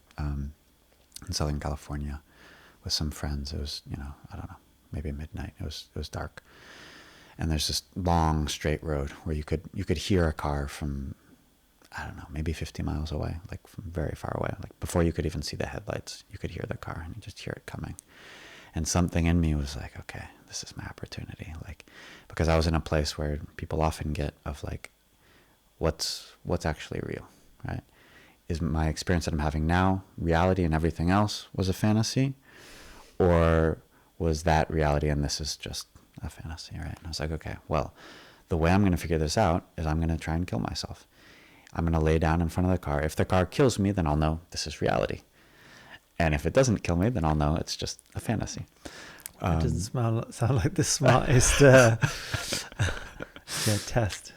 in Southern California with some friends. It was, I don't know, maybe midnight. It was dark. And there's this long straight road where you could hear a car from, I don't know, maybe 50 miles away, like from very far away. Like before you could even see the headlights, you could hear the car and you just hear it coming. And something in me was like, okay, this is my opportunity. Like, because I was in a place where people often get of like, what's actually real, right? Is my experience that I'm having now reality and everything else was a fantasy? Or was that reality and this is just a fantasy, right? And I was like, okay, well, the way I'm going to figure this out is I'm going to try and kill myself. I'm going to lay down in front of the car. If the car kills me, then I'll know this is reality. And if it doesn't kill me, then I'll know it's just a fantasy. It doesn't sound like the smartest test.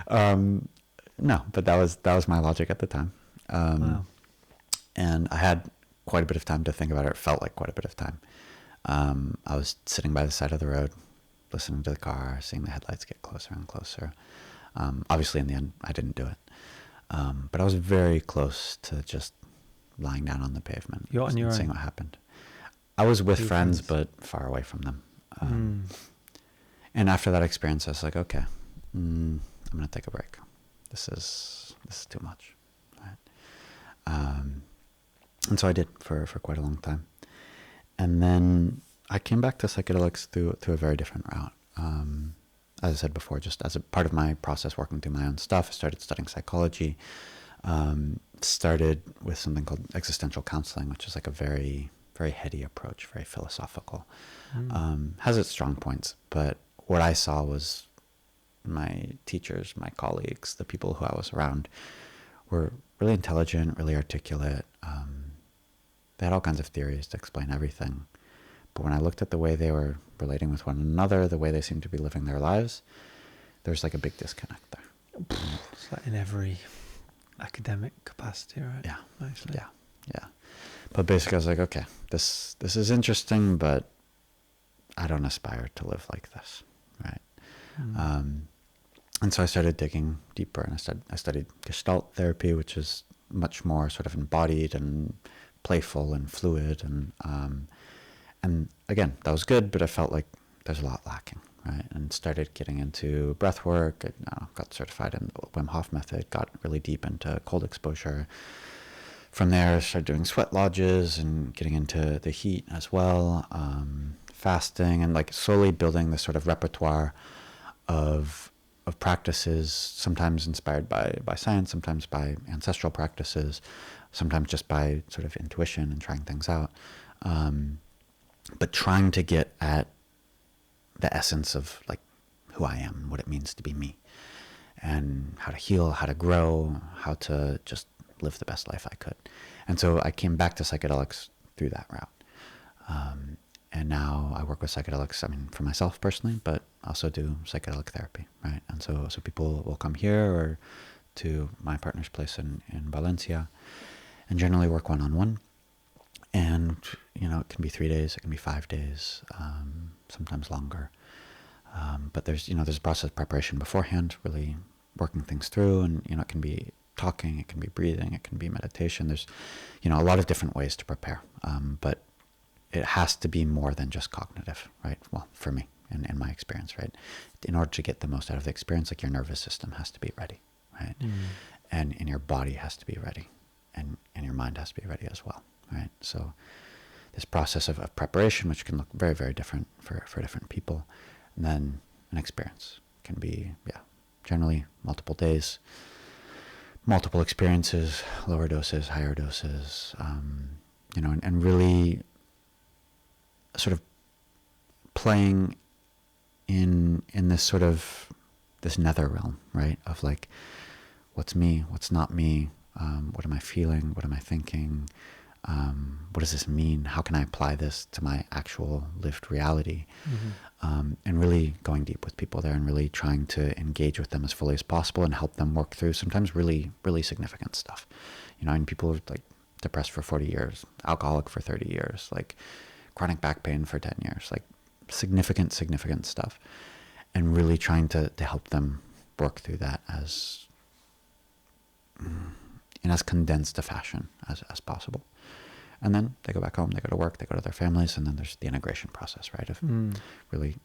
No, but that was my logic at the time. Wow. And I had quite a bit of time to think about it. It felt like quite a bit of time. I was sitting by the side of the road, listening to the car, seeing the headlights get closer and closer. Obviously, in the end, I didn't do it. But I was very close to just lying down on the pavement. You're on your seeing own? what happened. I was with Your friends, friends? but far away from them. And after that experience, I was like, okay, I'm going to take a break. This is too much. Right? And so I did for quite a long time. And then I came back to psychedelics through a very different route. As I said before, just as a part of my process working through my own stuff, I started studying psychology. Started with something called existential counseling, which is like a very, very heady approach, very philosophical. Has its strong points, but what I saw was my teachers, my colleagues, the people who I was around were really intelligent, really articulate. They had all kinds of theories to explain everything. But when I looked at the way they were relating with one another, the way they seemed to be living their lives, there's like a big disconnect there. It's like in every academic capacity, right? Yeah. Actually. Yeah. But basically I was like, okay, this is interesting, but I don't aspire to live like this, right? And so I started digging deeper, and I studied Gestalt therapy, which is much more sort of embodied and playful and fluid, and again, that was good, but I felt like there's a lot lacking, right? And started getting into breath work. I got certified in the Wim Hof method, got really deep into cold exposure. From there, I started doing sweat lodges and getting into the heat as well, fasting, and like slowly building this sort of repertoire of practices, sometimes inspired by science, sometimes by ancestral practices, sometimes just by sort of intuition and trying things out. But trying to get at the essence of like who I am, what it means to be me, and how to heal, how to grow, how to just live the best life I could. And so I came back to psychedelics through that route. And now I work with psychedelics, I mean, for myself personally, but also do psychedelic therapy, right? And so people will come here or to my partner's place in Valencia and generally work one-on-one. And, it can be 3 days, it can be 5 days, sometimes longer. But there's a process of preparation beforehand, really working things through, and, it can be talking, it can be breathing, it can be meditation. There's, a lot of different ways to prepare. But it has to be more than just cognitive, right? Well, for me, in my experience, right? In order to get the most out of the experience, like your nervous system has to be ready, right? And your body has to be ready, and your mind has to be ready as well, right? So this process of preparation, which can look very, very different for different people, and then an experience can be, generally multiple days, multiple experiences, lower doses, higher doses, and really sort of playing in this sort of this nether realm, right? Of like, what's me, what's not me, what am I feeling, what am I thinking, what does this mean, how can I apply this to my actual lived reality, and really going deep with people there and really trying to engage with them as fully as possible and help them work through sometimes really, really significant stuff. And people are like depressed for 40 years, alcoholic for 30 years, like chronic back pain for 10 years, like significant stuff, and really trying to help them work through that as in as condensed a fashion as possible. And then they go back home, they go to work, they go to their families, and then there's the integration process, right? Of really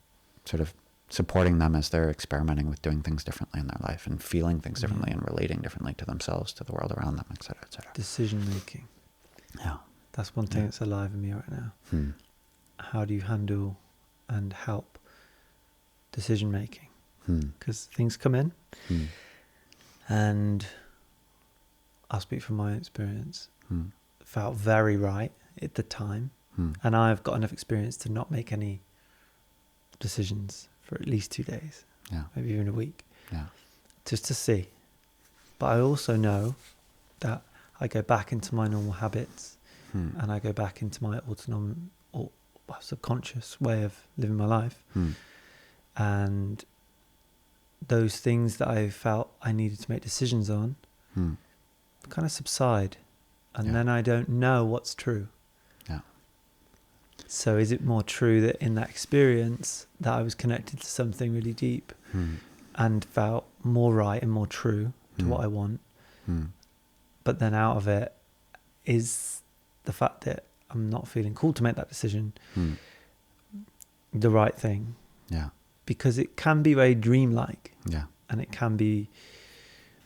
sort of supporting them as they're experimenting with doing things differently in their life and feeling things differently and relating differently to themselves, to the world around them, et cetera, et cetera. Decision making. Yeah. That's one thing that's alive in me right now. How do you handle and help decision making? Because things come in, and I'll speak from my experience. Felt very right at the time, and I've got enough experience to not make any decisions for at least 2 days, maybe even a week, just to see. But I also know that I go back into my normal habits, and I go back into my autonomous or subconscious way of living my life, and those things that I felt I needed to make decisions on kind of subside, and then I don't know what's true. So is it more true that in that experience that I was connected to something really deep and felt more right and more true to what I want, but then out of it is the fact that I'm not feeling called to make that decision the right thing? Because it can be very dreamlike, and it can be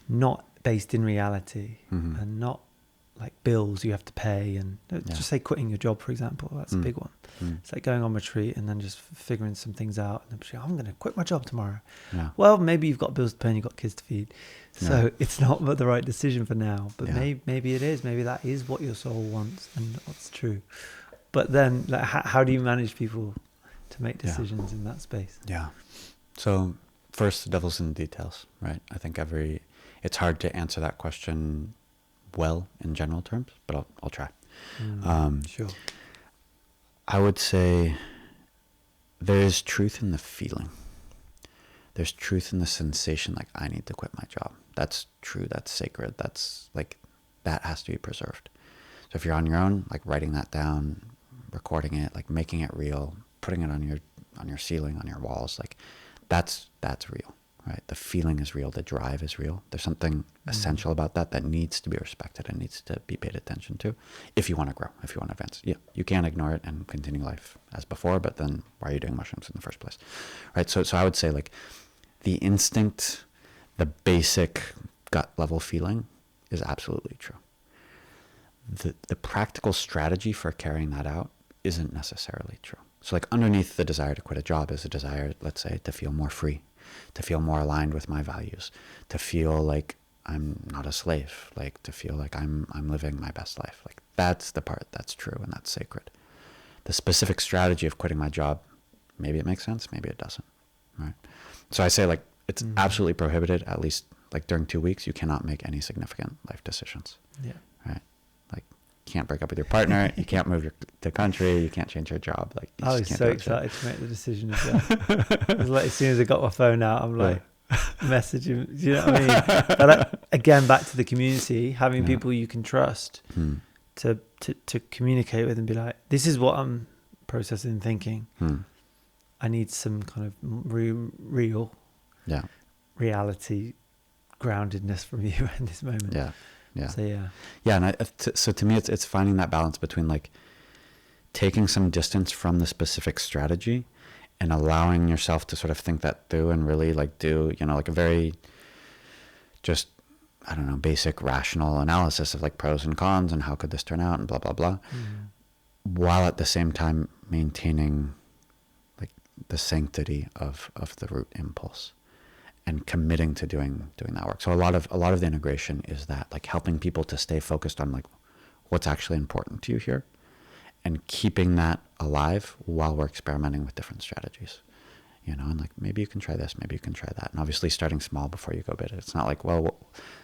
not based in reality, and not like bills you have to pay, and just say quitting your job, for example. That's a big one. It's like going on retreat and then just figuring some things out, and then I'm going to quit my job tomorrow. Well, maybe you've got bills to pay and you've got kids to feed, so it's not the right decision for now, but maybe it is. Maybe that is what your soul wants and what's true. But then like, how do you manage people to make decisions in that space? So first, the devil's in the details, right? I think it's hard to answer that question well in general terms, but I'll try. Sure. I would say there is truth in the feeling. There's truth in the sensation, like I need to quit my job. That's true. That's sacred. That's like, that has to be preserved. So if you're on your own, like writing that down, recording it, like making it real, putting it on your ceiling, on your walls, like that's real, right? The feeling is real. The drive is real. There's something essential about that needs to be respected and needs to be paid attention to if you want to grow, if you want to advance. You can't ignore it and continue life as before, but then why are you doing mushrooms in the first place, right? So I would say like the instinct, the basic gut level feeling is absolutely true. The practical strategy for carrying that out isn't necessarily true. So like underneath the desire to quit a job is a desire, let's say, to feel more free, to feel more aligned with my values, to feel like I'm not a slave, like to feel like I'm living my best life. Like that's the part that's true and that's sacred. The specific strategy of quitting my job, maybe it makes sense, maybe it doesn't, right? So I say like it's absolutely prohibited, at least like during 2 weeks, you cannot make any significant life decisions. Right? Like you can't break up with your partner, you can't move the country, you can't change your job. Like you I was so excited to make the decision as well. It was like as soon as I got my phone out, I'm like messaging, you know what I mean? But again, back to the community, having people you can trust to communicate with and be like, this is what I'm processing and thinking. I need some kind of real reality groundedness from you in this moment. And so to me it's finding that balance between like taking some distance from the specific strategy and allowing yourself to sort of think that through and really like do, you know, like a very just, I don't know, basic rational analysis of like pros and cons and how could this turn out and blah blah blah, while at the same time maintaining like the sanctity of the root impulse and committing to doing that work. So a lot of the integration is that, like helping people to stay focused on like what's actually important to you here and keeping that alive while we're experimenting with different strategies, you know, and like maybe you can try this, maybe you can try that. And obviously starting small before you go big. It's not like, well,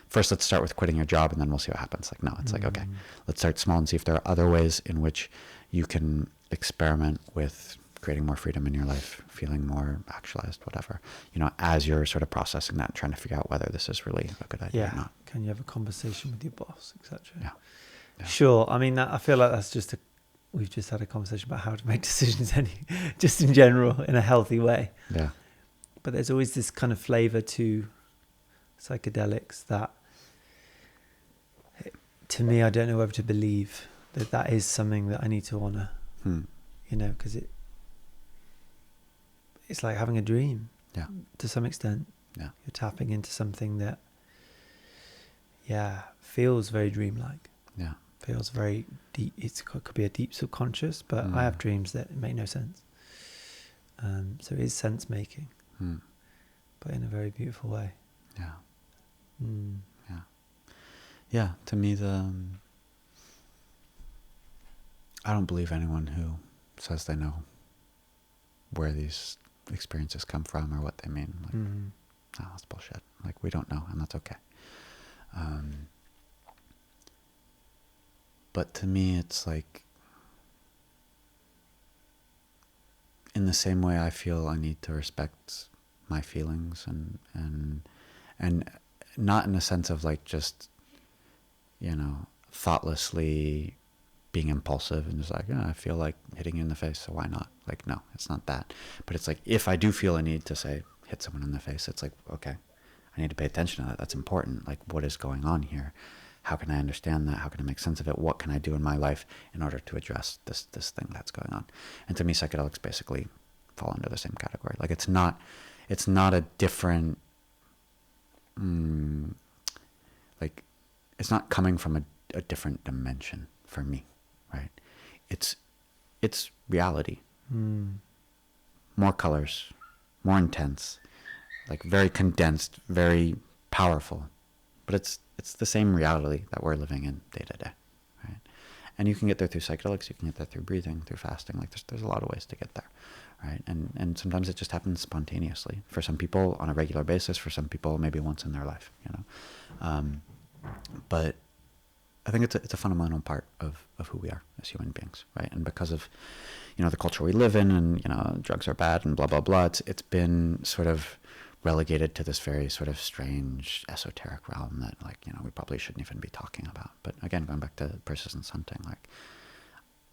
first let's start with quitting your job and then we'll see what happens. Like, no, it's like, okay, let's start small and see if there are other ways in which you can experiment with creating more freedom in your life, feeling more actualized, whatever, you know, as you're sort of processing that and trying to figure out whether this is really a good idea or not. Can you have a conversation with your boss, etc.? Yeah. Sure. I mean, I feel like that's just we've just had a conversation about how to make decisions just in general in a healthy way. Yeah. But there's always this kind of flavor to psychedelics that, to me, I don't know whether to believe that is something that I need to honor, you know, because it's like having a dream. Yeah. To some extent. Yeah. You're tapping into something that, feels very dreamlike. Yeah. Feels very deep. It could be a deep subconscious, but I have dreams that make no sense. So it is sense making, but in a very beautiful way. Yeah. Mm. Yeah. Yeah. To me, I don't believe anyone who says they know where these experiences come from or what they mean. Like, no, that's bullshit. Like, we don't know, and that's okay. But to me, it's like, in the same way I feel I need to respect my feelings and not in a sense of like just, you know, thoughtlessly being impulsive and just like, I feel like hitting you in the face, so why not? Like, no, it's not that. But it's like, if I do feel a need to say, hit someone in the face, it's like, okay, I need to pay attention to that. That's important. Like, what is going on here? How can I understand that? How can I make sense of it? What can I do in my life in order to address this thing that's going on? And to me, psychedelics basically fall under the same category. Like, it's not a different, like, it's not coming from a different dimension for me, right? It's reality. More colors, more intense, like very condensed, very powerful. But it's the same reality that we're living in day to day, right? And you can get there through psychedelics, you can get there through breathing, through fasting. Like, there's a lot of ways to get there, right? And sometimes it just happens spontaneously. For some people on a regular basis, for some people maybe once in their life, you know. But I think it's a fundamental part of who we are as human beings, right? And because of, you know, the culture we live in, and, you know, drugs are bad and blah, blah, blah, it's been sort of relegated to this very sort of strange esoteric realm that, like, you know, we probably shouldn't even be talking about. But again, going back to persistent hunting, like,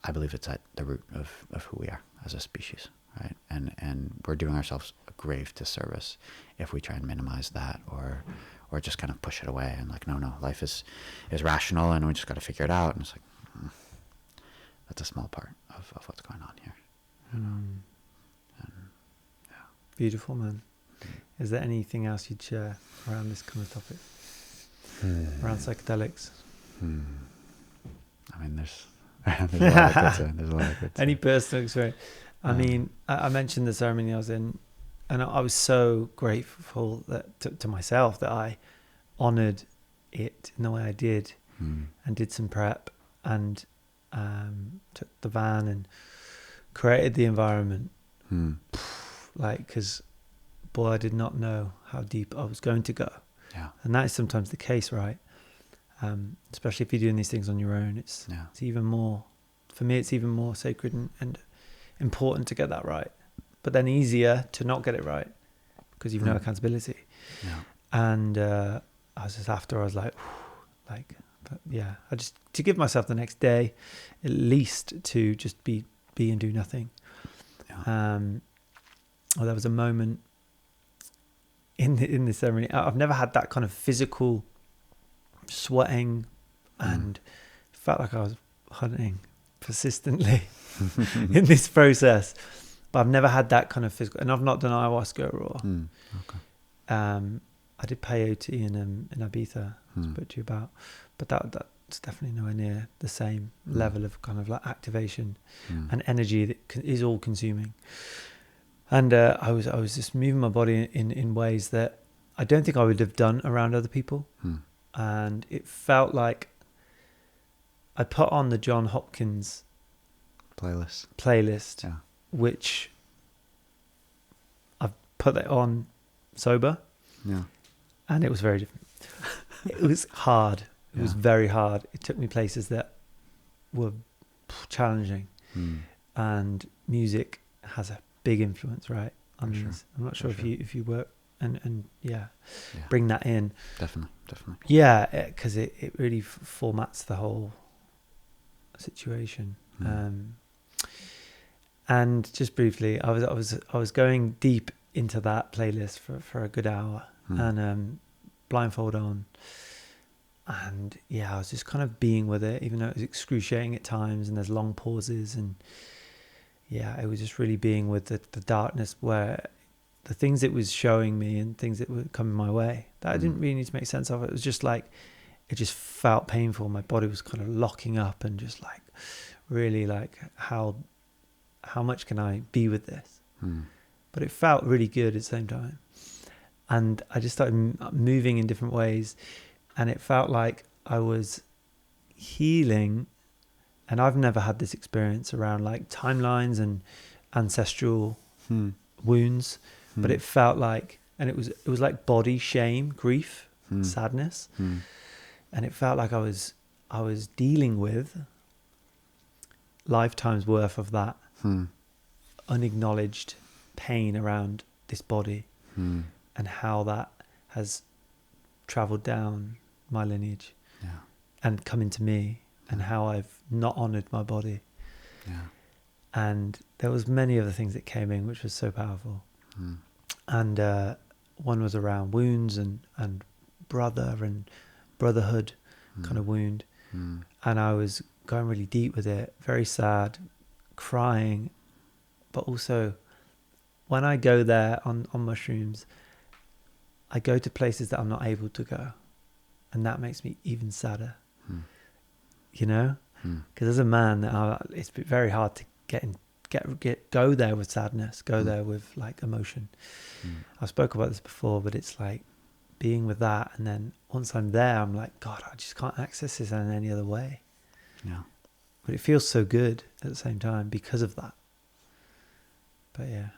I believe it's at the root of who we are as a species, right? And we're doing ourselves a grave disservice if we try and minimize that or just kind of push it away and like, no, life is rational and we just got to figure it out. And it's like, that's a small part of what's going on here. You know? And, yeah. Beautiful, man. Is there anything else you'd share around this kind of topic? Around psychedelics? I mean, there's a lot I could say. Any personal experience? I mean, I mentioned the ceremony I was in, and I was so grateful that to myself that I honoured it in the way I did, and did some prep, and took the van and created the environment. Like, because boy, I did not know how deep I was going to go. Yeah. And that is sometimes the case, right? Especially if you're doing these things on your own, it's even more, for me, it's even more sacred and important to get that right. But then easier to not get it right because you've no accountability. Yeah. And I was just after, I was like, but yeah, I just, to give myself the next day, at least to just be and do nothing. Yeah. There was a moment in the ceremony. I've never had that kind of physical sweating and felt like I was hunting persistently in this process, but I've never had that kind of physical, and I've not done ayahuasca or I did peyote in Ibiza, I spoke to you about, but that's definitely nowhere near the same level of kind of like activation and energy that is all consuming. And I was just moving my body in ways that I don't think I would have done around other people. And it felt like I put on the John Hopkins playlist, which I've put it on sober. Yeah. And it was very different. It was hard. It was very hard. It took me places that were challenging. And music has a big influence, right? I mean, I'm not sure if you work and bring that in. Definitely. Yeah, because it really formats the whole situation. And just briefly, I was going deep into that playlist for a good hour, and blindfold on, And yeah, I was just kind of being with it, even though it was excruciating at times and there's long pauses. And yeah, it was just really being with the darkness, where the things it was showing me and things that were coming my way that I didn't really need to make sense of. It was just like, it just felt painful. My body was kind of locking up and just like, really like, how much can I be with this? But it felt really good at the same time. And I just started moving in different ways. And it felt like I was healing. And I've never had this experience around like timelines and ancestral wounds. But it felt like, and it was like body shame, grief, sadness. And it felt like I was dealing with lifetimes worth of that unacknowledged pain around this body, and how that has traveled down my lineage and come into me, and how I've not honored my body. And there was many other things that came in, which was so powerful. And one was around wounds and brother and brotherhood kind of wound. And I was going really deep with it, very sad, crying. But also, when I go there on mushrooms, I go to places that I'm not able to go. And that makes me even sadder, you know? Because as a man, it's very hard to go there with sadness, go there with like emotion. I've spoken about this before, but it's like being with that. And then once I'm there, I'm like, God, I just can't access this in any other way. But it feels so good at the same time because of that. But yeah,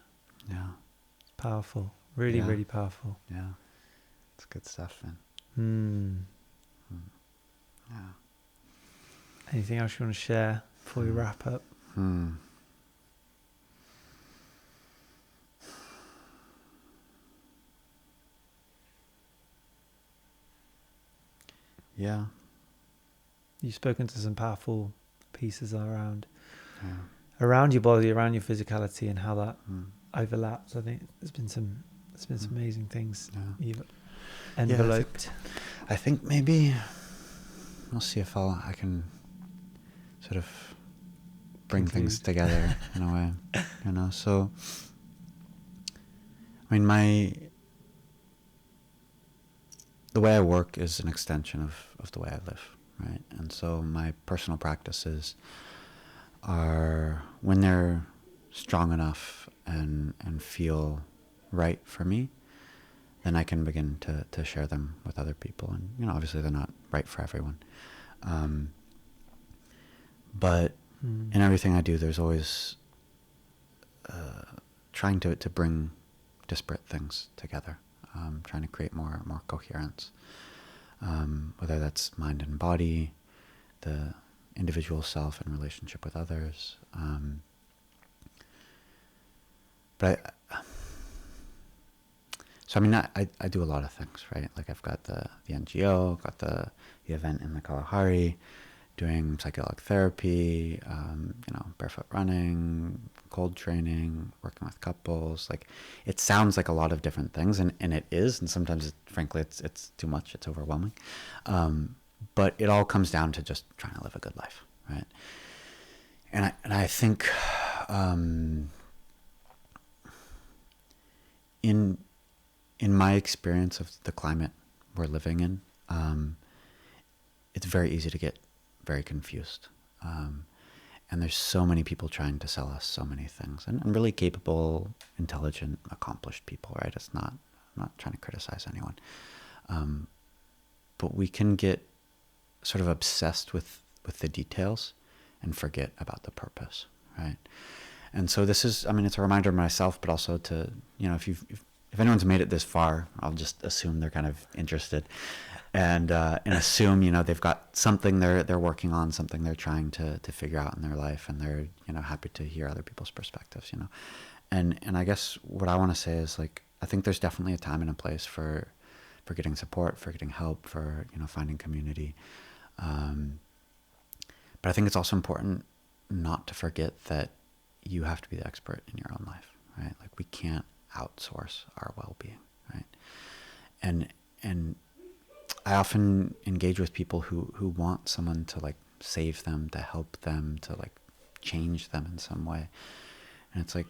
it's powerful, really, really powerful. Yeah, it's good stuff, man. Anything else you want to share before we wrap up? Yeah. You've spoken to some powerful pieces around your body, around your physicality, and how that overlaps. I think there's been some amazing things you've enveloped. I think maybe I'll see if I can sort of bring things together in a way, you know. So, I mean, the way I work is an extension of the way I live, right? And so my personal practices are, when they're strong enough and feel right for me, then I can begin to share them with other people. And, you know, obviously they're not right for everyone. But in everything I do, there's always trying to bring disparate things together, trying to create more coherence, whether that's mind and body, the individual self in relationship with others. But so I mean, I do a lot of things, right? Like I've got the NGO, got the event in the Kalahari, doing psychedelic therapy, you know, barefoot running, cold training, working with couples. Like, it sounds like a lot of different things, and it is, and sometimes, frankly, it's too much, it's overwhelming. But it all comes down to just trying to live a good life, right? And I think in my experience of the climate we're living in, it's very easy to get very confused. And there's so many people trying to sell us so many things, and really capable, intelligent, accomplished people, right? I'm not trying to criticize anyone. But we can get sort of obsessed with the details and forget about the purpose, right? And so this is, I mean, it's a reminder to myself, but also to, you know, if anyone's made it this far, I'll just assume they're kind of interested, and assume, you know, they've got something they're working on, something they're trying to figure out in their life, and they're, you know, happy to hear other people's perspectives, you know. And I guess what I want to say is, like, I think there's definitely a time and a place for getting support, for getting help, for, you know, finding community. But I think it's also important not to forget that you have to be the expert in your own life, right? Like, we can't outsource our well-being, right? And I often engage with people who want someone to like save them, to help them, to like change them in some way. And it's like,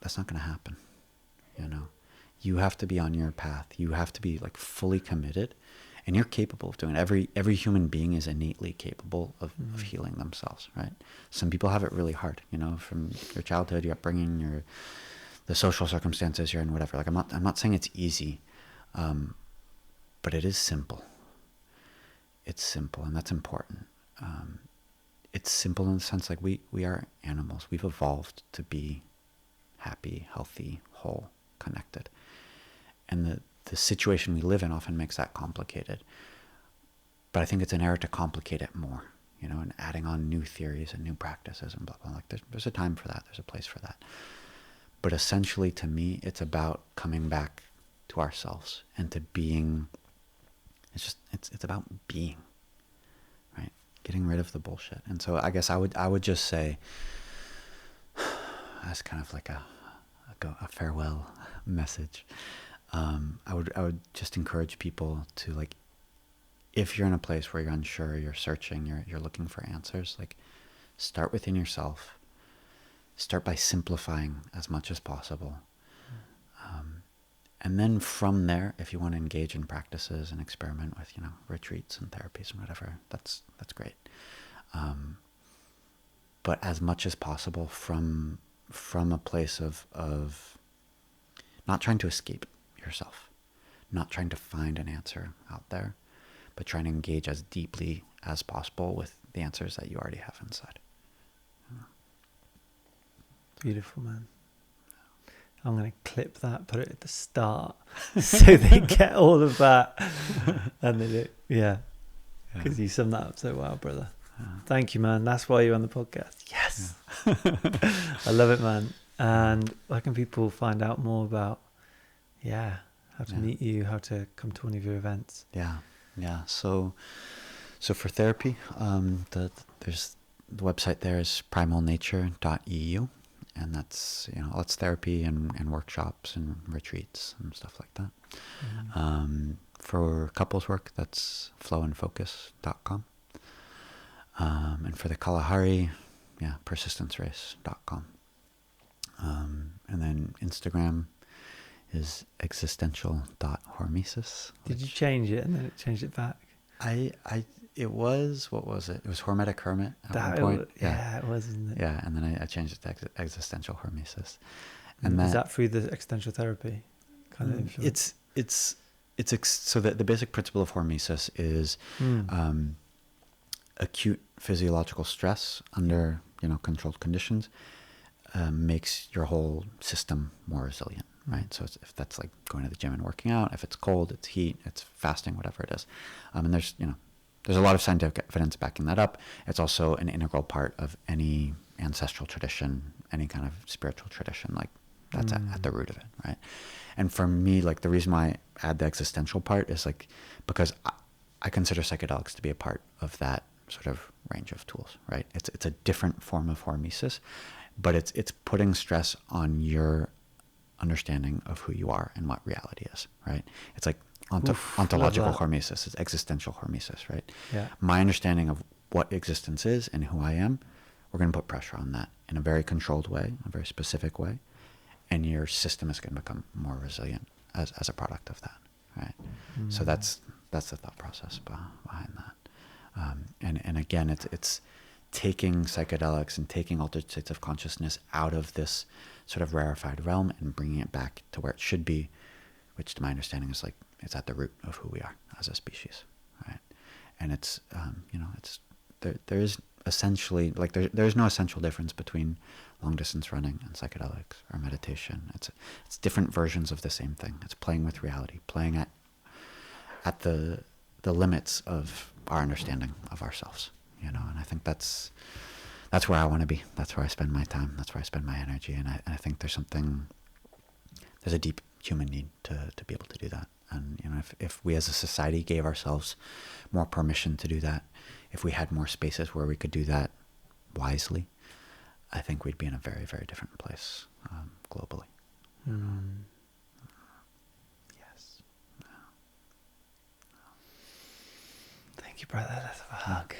that's not going to happen. You know, you have to be on your path. You have to be like fully committed, and you're capable of doing it. Every human being is innately capable of healing themselves, right? Some people have it really hard, you know, from your childhood, your upbringing, the social circumstances you're in, whatever. Like I'm not saying it's easy, but it is simple. It's simple, and that's important. It's simple in the sense like we are animals. We've evolved to be happy, healthy, whole, connected. And the situation we live in often makes that complicated. But I think it's an error to complicate it more, you know, and adding on new theories and new practices and blah, blah. Like there's a time for that. There's a place for that. But essentially, to me, it's about coming back to ourselves and to being. It's about being, right? Getting rid of the bullshit. And so I guess I would just say, as kind of like a farewell message, I would just encourage people to, like, if you're in a place where you're unsure, you're searching, you're looking for answers, like, start within yourself. Start by simplifying as much as possible. And then from there, if you want to engage in practices and experiment with, you know, retreats and therapies and whatever, that's great. But as much as possible from a place of not trying to escape yourself, not trying to find an answer out there, but trying to engage as deeply as possible with the answers that you already have inside. Beautiful, man. I'm going to clip that, put it at the start, so they get all of that. And they do, yeah. Because you summed that up so well, brother. Thank you, man. That's why you're on the podcast. Yes. I love it, man. And where can people find out more about, how to meet you, how to come to one of your events? Yeah. So for therapy, there's the website there is primalnature.eu. And that's, you know, it's therapy and workshops and retreats and stuff like that. For couples work, that's flowandfocus.com. And for the Kalahari, persistancerace.com. And then Instagram is existential.hormesis. Did you change it and then it changed it back? It was, what was it? It was Hormetic Hermit at one point. It was, isn't it? Yeah, and then I changed it to existential hormesis. And is that through the existential therapy kind of influence? So the basic principle of hormesis is acute physiological stress under, you know, controlled conditions makes your whole system more resilient, right? So if that's like going to the gym and working out, if it's cold, it's heat, it's fasting, whatever it is. And there's a lot of scientific evidence backing that up. It's also an integral part of any ancestral tradition, any kind of spiritual tradition. Like that's at the root of it, right? And for me, like the reason why I add the existential part is like because I consider psychedelics to be a part of that sort of range of tools, right? It's a different form of hormesis, but it's putting stress on your understanding of who you are and what reality is, right? It's like ontological hormesis, is existential hormesis, right? Yeah. My understanding of what existence is and who I am, we're going to put pressure on that in a very controlled way, a very specific way, and your system is going to become more resilient as a product of that, right? So that's the thought process behind that. And again, it's taking psychedelics and taking altered states of consciousness out of this sort of rarefied realm and bringing it back to where it should be, which to my understanding is like it's at the root of who we are as a species, right? And it's there is essentially like there is no essential difference between long distance running and psychedelics or meditation. It's different versions of the same thing. It's playing with reality, playing at the limits of our understanding of ourselves, you know. And I think that's where I want to be. That's where I spend my time. That's where I spend my energy. And I think there's a deep human need to be able to do that. And, you know, if we as a society gave ourselves more permission to do that, if we had more spaces where we could do that wisely, I think we'd be in a very, very different place globally. Yes. Thank you, brother. Let's have a hug.